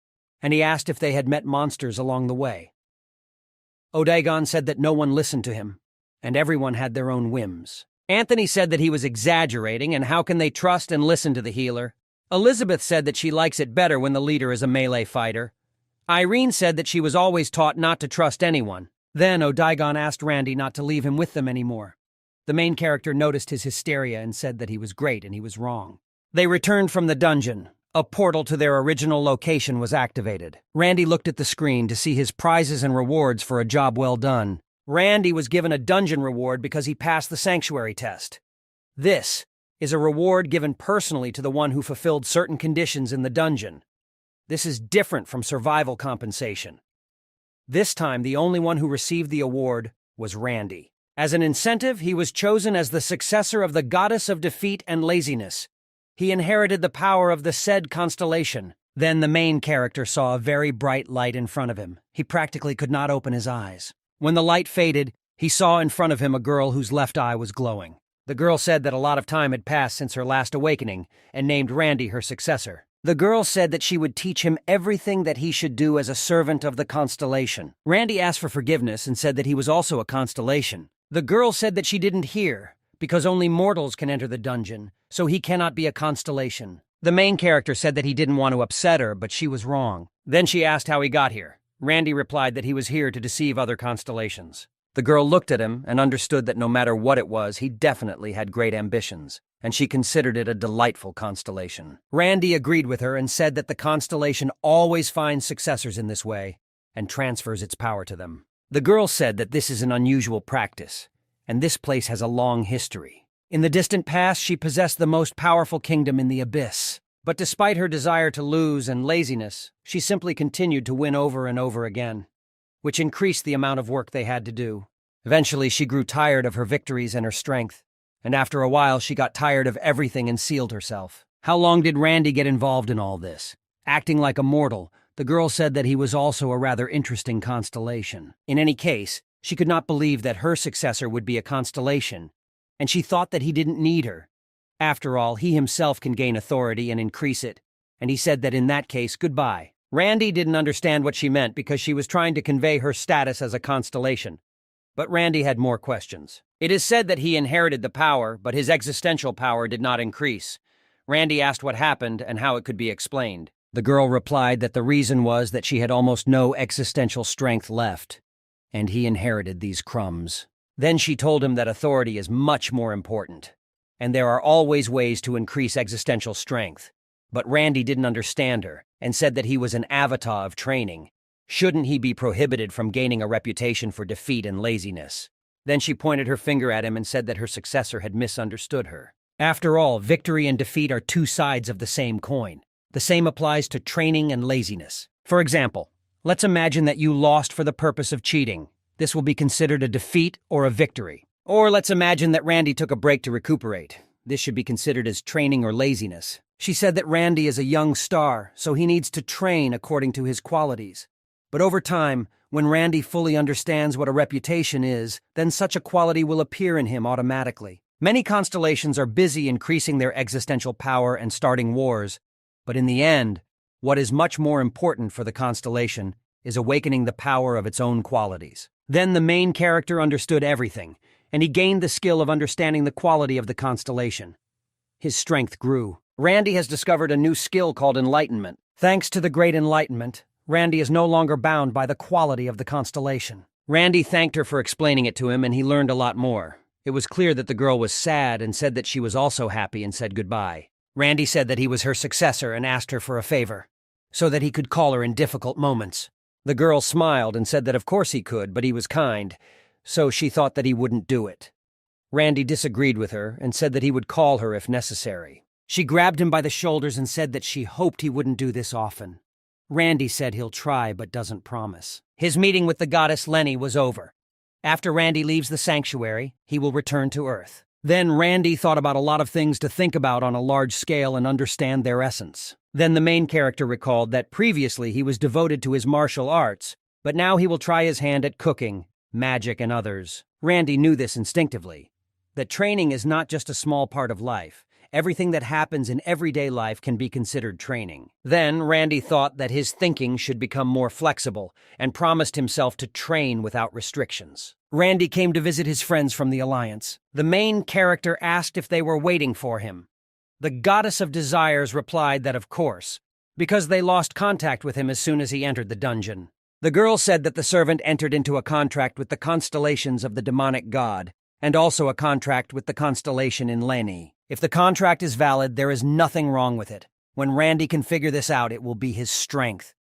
and he asked if they had met monsters along the way. Odagon said that no one listened to him, and everyone had their own whims. Anthony said that he was exaggerating, and how can they trust and listen to the healer? Elizabeth said that she likes it better when the leader is a melee fighter. Irene said that she was always taught not to trust anyone, Then Odigon asked Randy not to leave him with them anymore. The main character noticed his hysteria and said that he was great and he was wrong. They returned from the dungeon. A portal to their original location was activated. Randy looked at the screen to see his prizes and rewards for a job well done. Randy was given a dungeon reward because he passed the sanctuary test. This is a reward given personally to the one who fulfilled certain conditions in the dungeon. This is different from survival compensation. This time, the only one who received the award was Randy. As an incentive, he was chosen as the successor of the goddess of defeat and laziness. He inherited the power of the said constellation. Then the main character saw a very bright light in front of him. He practically could not open his eyes. When the light faded, he saw in front of him a girl whose left eye was glowing. The girl said that a lot of time had passed since her last awakening and named Randy her successor. The girl said that she would teach him everything that he should do as a servant of the constellation. Randy asked for forgiveness and said that he was also a constellation. The girl said that she didn't hear, because only mortals can enter the dungeon, so he cannot be a constellation. The main character said that he didn't want to upset her, but she was wrong. Then she asked how he got here. Randy replied that he was here to deceive other constellations. The girl looked at him and understood that no matter what it was, he definitely had great ambitions, and she considered it a delightful constellation. Randy agreed with her and said that the constellation always finds successors in this way and transfers its power to them. The girl said that this is an unusual practice, and this place has a long history. In the distant past, she possessed the most powerful kingdom in the abyss. But despite her desire to lose and laziness, she simply continued to win over and over again, which increased the amount of work they had to do. Eventually, she grew tired of her victories and her strength, and after a while, she got tired of everything and sealed herself. How long did Randy get involved in all this? Acting like a mortal, the girl said that he was also a rather interesting constellation. In any case, she could not believe that her successor would be a constellation, and she thought that he didn't need her. After all, he himself can gain authority and increase it, and he said that in that case, goodbye. Randy didn't understand what she meant because she was trying to convey her status as a constellation. But Randy had more questions. It is said that he inherited the power, but his existential power did not increase. Randy asked what happened and how it could be explained. The girl replied that the reason was that she had almost no existential strength left, and he inherited these crumbs. Then she told him that authority is much more important, and there are always ways to increase existential strength. But Randy didn't understand her and said that he was an avatar of training. Shouldn't he be prohibited from gaining a reputation for defeat and laziness? Then she pointed her finger at him and said that her successor had misunderstood her. After all, victory and defeat are two sides of the same coin. The same applies to training and laziness. For example, let's imagine that you lost for the purpose of cheating. This will be considered a defeat or a victory. Or let's imagine that Randy took a break to recuperate. This should be considered as training or laziness. She said that Randy is a young star, so he needs to train according to his qualities. But over time, when Randy fully understands what a reputation is, then such a quality will appear in him automatically. Many constellations are busy increasing their existential power and starting wars, but in the end, what is much more important for the constellation is awakening the power of its own qualities. Then the main character understood everything, and he gained the skill of understanding the quality of the constellation. His strength grew. Randy has discovered a new skill called enlightenment. Thanks to the great enlightenment, Randy is no longer bound by the quality of the constellation. Randy thanked her for explaining it to him, and he learned a lot more. It was clear that the girl was sad and said that she was also happy and said goodbye. Randy said that he was her successor and asked her for a favor, so that he could call her in difficult moments. The girl smiled and said that of course he could, but he was kind, so she thought that he wouldn't do it. Randy disagreed with her and said that he would call her if necessary. She grabbed him by the shoulders and said that she hoped he wouldn't do this often. Randy said he'll try but doesn't promise. His meeting with the goddess Lenny was over. After Randy leaves the sanctuary, he will return to Earth. Then Randy thought about a lot of things to think about on a large scale and understand their essence. Then the main character recalled that previously he was devoted to his martial arts, but now he will try his hand at cooking, magic, and others. Randy knew this instinctively, that training is not just a small part of life. Everything that happens in everyday life can be considered training. Then Randy thought that his thinking should become more flexible and promised himself to train without restrictions. Randy came to visit his friends from the Alliance. The main character asked if they were waiting for him. The Goddess of Desires replied that of course, because they lost contact with him as soon as he entered the dungeon. The girl said that the servant entered into a contract with the constellations of the demonic god, and also a contract with the constellation in Leni. If the contract is valid, there is nothing wrong with it. When Randy can figure this out, it will be his strength.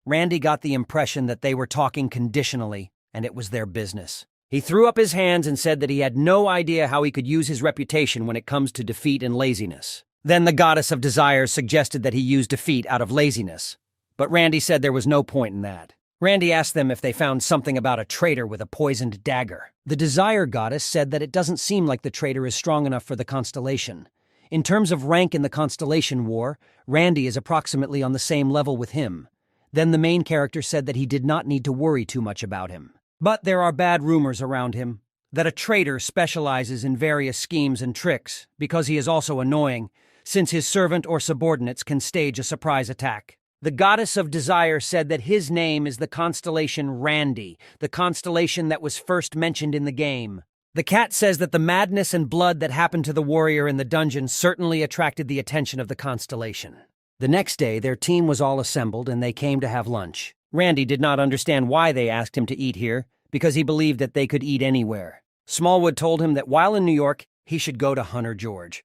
Randy got the impression that they were talking conditionally, and it was their business. He threw up his hands and said that he had no idea how he could use his reputation when it comes to defeat and laziness. Then the goddess of desires suggested that he use defeat out of laziness. But Randy said there was no point in that. Randy asked them if they found something about a traitor with a poisoned dagger. The desire goddess said that it doesn't seem like the traitor is strong enough for the constellation. In terms of rank in the constellation war, Randy is approximately on the same level with him. Then the main character said that he did not need to worry too much about him. But there are bad rumors around him, that a traitor specializes in various schemes and tricks, because he is also annoying, since his servant or subordinates can stage a surprise attack. The goddess of desire said that his name is the constellation Randy, the constellation that was first mentioned in the game. The cat says that the madness and blood that happened to the warrior in the dungeon certainly attracted the attention of the constellation. The next day, their team was all assembled and they came to have lunch. Randy did not understand why they asked him to eat here, because he believed that they could eat anywhere. Smallwood told him that while in New York, he should go to Hunter George.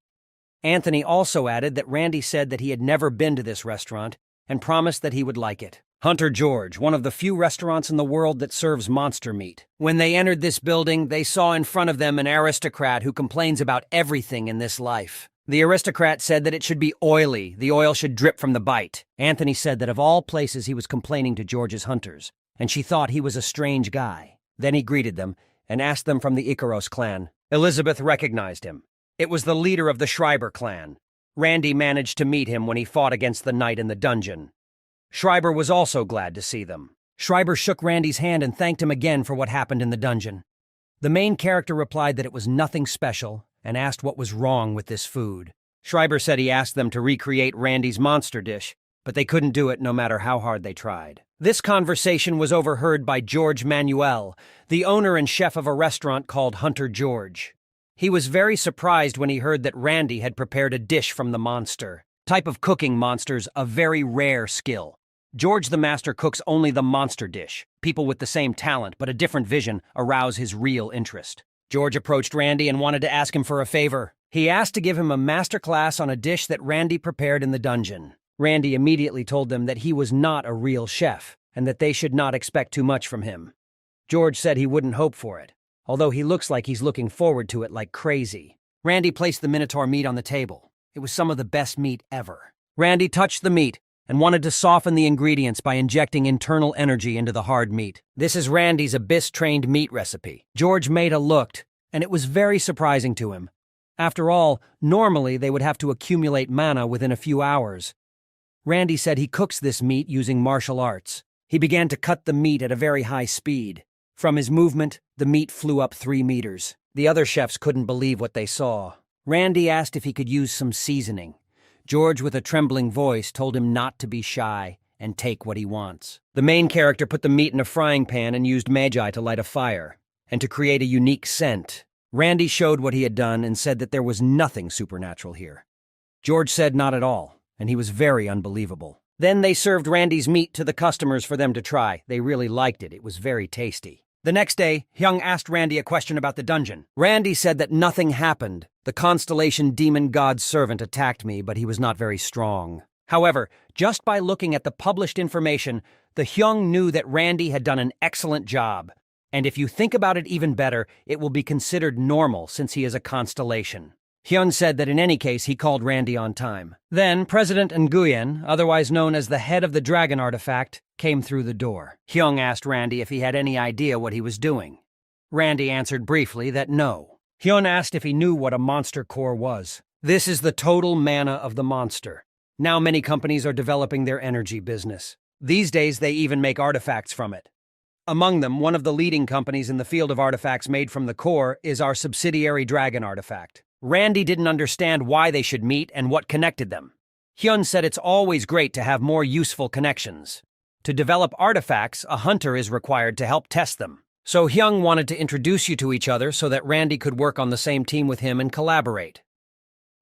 Anthony also added that Randy said that he had never been to this restaurant and promised that he would like it. Hunter George, one of the few restaurants in the world that serves monster meat. When they entered this building, they saw in front of them an aristocrat who complains about everything in this life. The aristocrat said that it should be oily, the oil should drip from the bite. Anthony said that of all places he was complaining to George's hunters, and she thought he was a strange guy. Then he greeted them and asked them from the Icaros clan. Elizabeth recognized him. It was the leader of the Schreiber clan. Randy managed to meet him when he fought against the knight in the dungeon. Schreiber was also glad to see them. Schreiber shook Randy's hand and thanked him again for what happened in the dungeon. The main character replied that it was nothing special and asked what was wrong with this food. Schreiber said he asked them to recreate Randy's monster dish, but they couldn't do it no matter how hard they tried. This conversation was overheard by George Manuel, the owner and chef of a restaurant called Hunter George. He was very surprised when he heard that Randy had prepared a dish from the monster. Type of cooking monsters, a very rare skill. George the master cooks only the monster dish. People with the same talent but a different vision arouse his real interest. George approached Randy and wanted to ask him for a favor. He asked to give him a master class on a dish that Randy prepared in the dungeon. Randy immediately told them that he was not a real chef and that they should not expect too much from him. George said he wouldn't hope for it, although he looks like he's looking forward to it like crazy. Randy placed the Minotaur meat on the table. It was some of the best meat ever. Randy touched the meat and wanted to soften the ingredients by injecting internal energy into the hard meat. This is Randy's abyss-trained meat recipe. George Maida looked, and it was very surprising to him. After all, normally they would have to accumulate mana within a few hours. Randy said he cooks this meat using martial arts. He began to cut the meat at a very high speed. From his movement, the meat flew up 3 meters. The other chefs couldn't believe what they saw. Randy asked if he could use some seasoning. George, with a trembling voice, told him not to be shy and take what he wants. The main character put the meat in a frying pan and used magi to light a fire, and to create a unique scent. Randy showed what he had done and said that there was nothing supernatural here. George said not at all, and he was very unbelievable. Then they served Randy's meat to the customers for them to try. They really liked it. It was very tasty. The next day, Hyung asked Randy a question about the dungeon. Randy said that nothing happened. The constellation demon god's servant attacked me, but he was not very strong. However, just by looking at the published information, the Hyung knew that Randy had done an excellent job. And if you think about it even better, it will be considered normal since he is a constellation. Hyun said that in any case he called Randy on time. Then President Nguyen, otherwise known as the head of the dragon artifact, came through the door. Hyung asked Randy if he had any idea what he was doing. Randy answered briefly that no. Hyun asked if he knew what a monster core was. This is the total mana of the monster. Now many companies are developing their energy business. These days they even make artifacts from it. Among them, one of the leading companies in the field of artifacts made from the core is our subsidiary dragon artifact. Randy didn't understand why they should meet and what connected them. Hyun said it's always great to have more useful connections. To develop artifacts, a hunter is required to help test them. So Hyung wanted to introduce you to each other so that Randy could work on the same team with him and collaborate.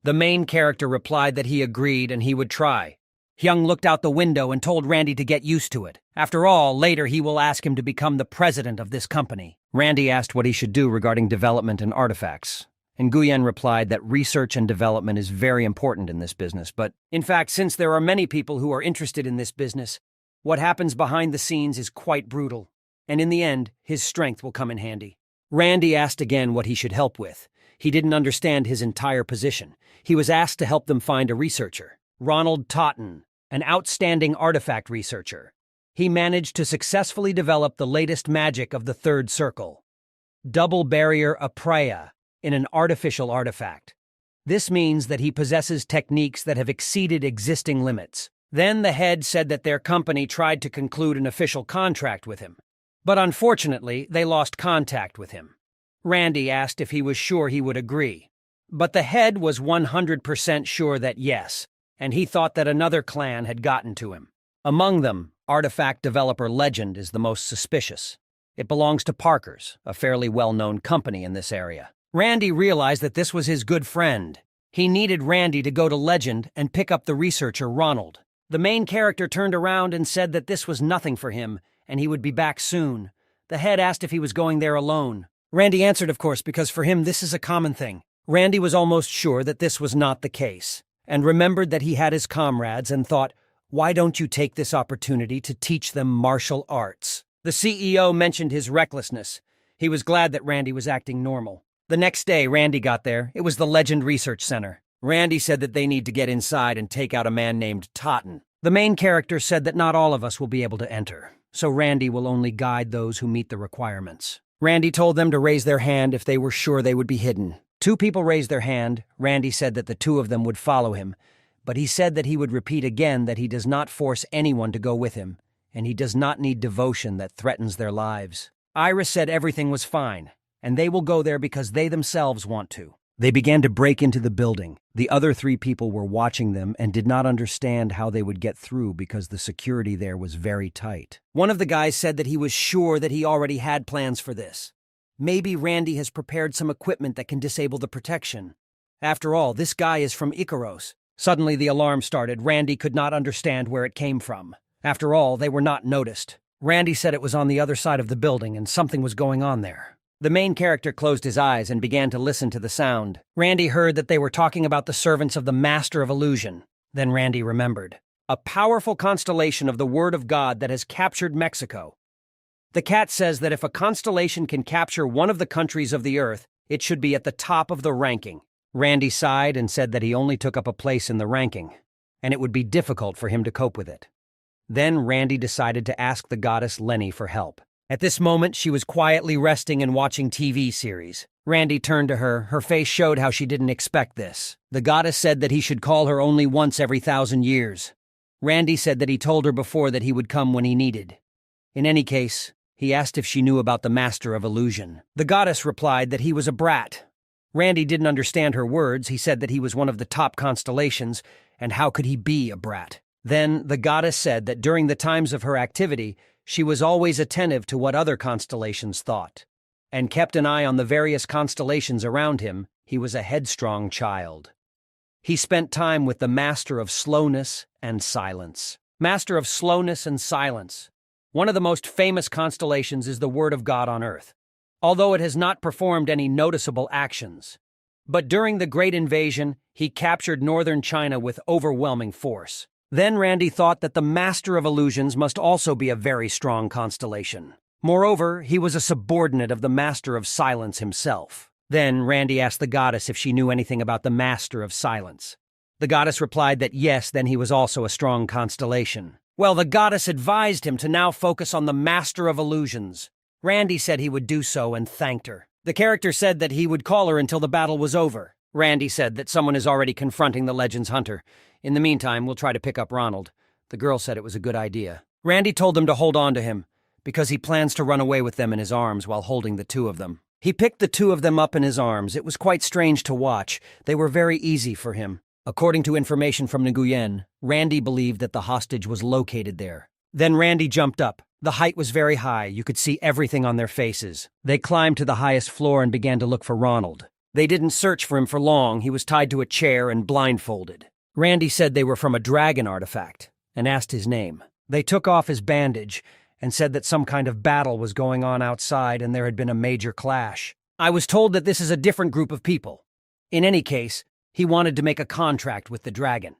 The main character replied that he agreed and he would try. Hyung looked out the window and told Randy to get used to it. After all, later he will ask him to become the president of this company. Randy asked what he should do regarding development and artifacts. And Nguyen replied that research and development is very important in this business, but in fact, since there are many people who are interested in this business, what happens behind the scenes is quite brutal, and in the end, his strength will come in handy. Randy asked again what he should help with. He didn't understand his entire position. He was asked to help them find a researcher, Ronald Totten, an outstanding artifact researcher. He managed to successfully develop the latest magic of the third circle, double barrier Apreya, in an artificial artifact. This means that he possesses techniques that have exceeded existing limits. Then the head said that their company tried to conclude an official contract with him, but unfortunately they lost contact with him. Randy asked if he was sure he would agree, but the head was 100% sure that yes, and he thought that another clan had gotten to him. Among them, artifact developer Legend is the most suspicious. It belongs to Parker's, a fairly well-known company in this area. Randy realized that this was his good friend. He needed Randy to go to Legend and pick up the researcher Ronald. The main character turned around and said that this was nothing for him, and he would be back soon. The head asked if he was going there alone. Randy answered, of course, because for him this is a common thing. Randy was almost sure that this was not the case, and remembered that he had his comrades and thought, why don't you take this opportunity to teach them martial arts? The CEO mentioned his recklessness. He was glad that Randy was acting normal. The next day, Randy got there. It was the Legend Research Center. Randy said that they need to get inside and take out a man named Totten. The main character said that not all of us will be able to enter, so Randy will only guide those who meet the requirements. Randy told them to raise their hand if they were sure they would be hidden. 2 people raised their hand. Randy said that the 2 of them would follow him, but he said that he would repeat again that he does not force anyone to go with him, and he does not need devotion that threatens their lives. Iris said everything was fine, and they will go there because they themselves want to. They began to break into the building. The other 3 people were watching them and did not understand how they would get through because the security there was very tight. One of the guys said that he was sure that he already had plans for this. Maybe Randy has prepared some equipment that can disable the protection. After all, this guy is from Icaros. Suddenly the alarm started. Randy could not understand where it came from. After all, they were not noticed. Randy said it was on the other side of the building and something was going on there. The main character closed his eyes and began to listen to the sound. Randy heard that they were talking about the servants of the Master of Illusion. Then Randy remembered. A powerful constellation of the Word of God that has captured Mexico. The cat says that if a constellation can capture one of the countries of the earth, it should be at the top of the ranking. Randy sighed and said that he only took up a place in the ranking, and it would be difficult for him to cope with it. Then Randy decided to ask the goddess Lenny for help. At this moment, she was quietly resting and watching TV series. Randy turned to her. Her face showed how she didn't expect this. The goddess said that he should call her only once every 1,000 years. Randy said that he told her before that he would come when he needed. In any case, he asked if she knew about the Master of Illusion. The goddess replied that he was a brat. Randy didn't understand her words. He said that he was one of the top constellations, and how could he be a brat? Then the goddess said that during the times of her activity, she was always attentive to what other constellations thought, and kept an eye on the various constellations around him. He was a headstrong child. He spent time with the Master of Slowness and Silence. Master of Slowness and Silence. One of the most famous constellations is the Word of God on Earth, although it has not performed any noticeable actions. But during the Great Invasion, he captured northern China with overwhelming force. Then Randy thought that the Master of Illusions must also be a very strong constellation. Moreover, he was a subordinate of the Master of Silence himself. Then Randy asked the goddess if she knew anything about the Master of Silence. The goddess replied that yes, then he was also a strong constellation. Well, the goddess advised him to now focus on the Master of Illusions. Randy said he would do so and thanked her. The character said that he would call her until the battle was over. Randy said that someone is already confronting the Legends Hunter. In the meantime, we'll try to pick up Ronald. The girl said it was a good idea. Randy told them to hold on to him, because he plans to run away with them in his arms while holding the 2 of them. He picked the 2 of them up in his arms. It was quite strange to watch. They were very easy for him. According to information from Nguyen, Randy believed that the hostage was located there. Then Randy jumped up. The height was very high. You could see everything on their faces. They climbed to the highest floor and began to look for Ronald. They didn't search for him for long. He was tied to a chair and blindfolded. Randy said they were from a dragon artifact and asked his name. They took off his bandage and said that some kind of battle was going on outside and there had been a major clash. I was told that this is a different group of people. In any case, he wanted to make a contract with the dragon.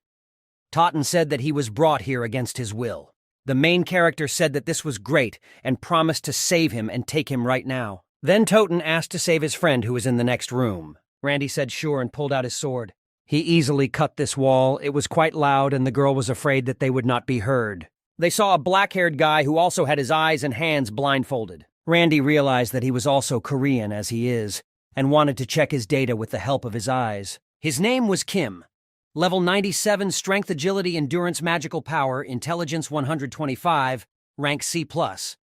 Totten said that he was brought here against his will. The main character said that this was great and promised to save him and take him right now. Then Totten asked to save his friend who was in the next room. Randy said sure and pulled out his sword. He easily cut this wall. It was quite loud and the girl was afraid that they would not be heard. They saw a black-haired guy who also had his eyes and hands blindfolded. Randy realized that he was also Korean, as he is, and wanted to check his data with the help of his eyes. His name was Kim. Level 97, Strength, Agility, Endurance, Magical Power, Intelligence 125, rank C+.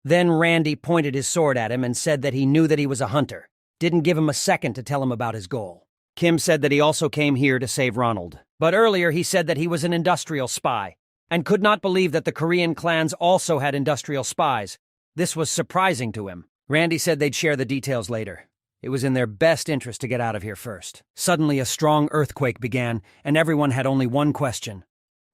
Then Randy pointed his sword at him and said that he knew that he was a hunter. Didn't give him a second to tell him about his goal. Kim said that he also came here to save Ronald. But earlier he said that he was an industrial spy, and could not believe that the Korean clans also had industrial spies. This was surprising to him. Randy said they'd share the details later. It was in their best interest to get out of here first. Suddenly, a strong earthquake began, and everyone had only one question.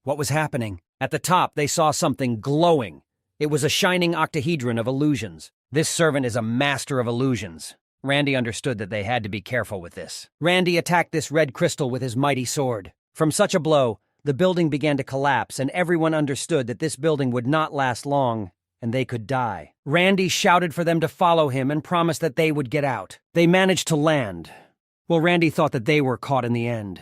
What was happening? At the top, they saw something glowing. It was a shining octahedron of illusions. This servant is a master of illusions. Randy understood that they had to be careful with this. Randy attacked this red crystal with his mighty sword. From such a blow, the building began to collapse, and everyone understood that this building would not last long, and they could die. Randy shouted for them to follow him and promised that they would get out. They managed to land. Well, Randy thought that they were caught in the end.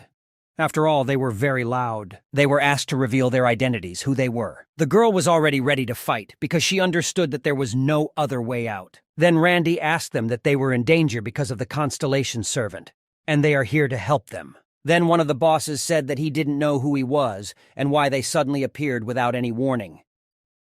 After all, they were very loud. They were asked to reveal their identities, who they were. The girl was already ready to fight because she understood that there was no other way out. Then Randy asked them that they were in danger because of the constellation servant, and they are here to help them. Then one of the bosses said that he didn't know who he was and why they suddenly appeared without any warning.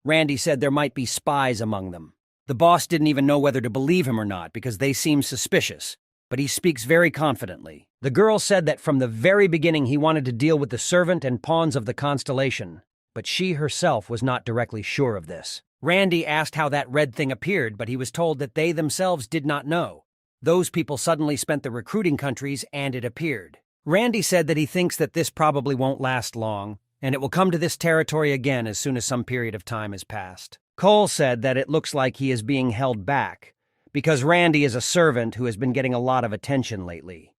Randy said there might be spies among them. The boss didn't even know whether to believe him or not because they seemed suspicious, but he speaks very confidently. The girl said that from the very beginning he wanted to deal with the servant and pawns of the constellation, but she herself was not directly sure of this. Randy asked how that red thing appeared, but he was told that they themselves did not know. Those people suddenly spent the recruiting countries and it appeared. Randy said that he thinks that this probably won't last long, and it will come to this territory again as soon as some period of time has passed. Cole said that it looks like he is being held back, because Randy is a servant who has been getting a lot of attention lately.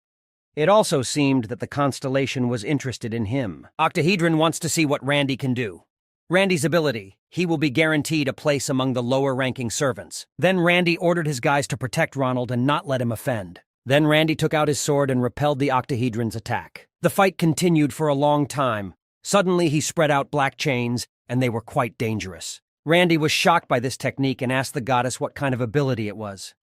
It also seemed that the constellation was interested in him. Octahedron wants to see what Randy can do. Randy's ability, he will be guaranteed a place among the lower-ranking servants. Then Randy ordered his guys to protect Ronald and not let him offend. Then Randy took out his sword and repelled the Octahedron's attack. The fight continued for a long time. Suddenly, he spread out black chains, and they were quite dangerous. Randy was shocked by this technique and asked the goddess what kind of ability it was.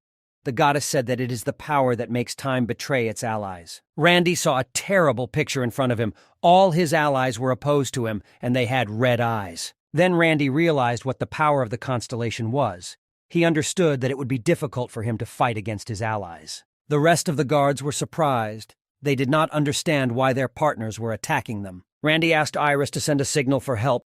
The goddess said that it is the power that makes time betray its allies. Randy saw a terrible picture in front of him. All his allies were opposed to him, and they had red eyes. Then Randy realized what the power of the constellation was. He understood that it would be difficult for him to fight against his allies. The rest of the guards were surprised. They did not understand why their partners were attacking them. Randy asked Iris to send a signal for help,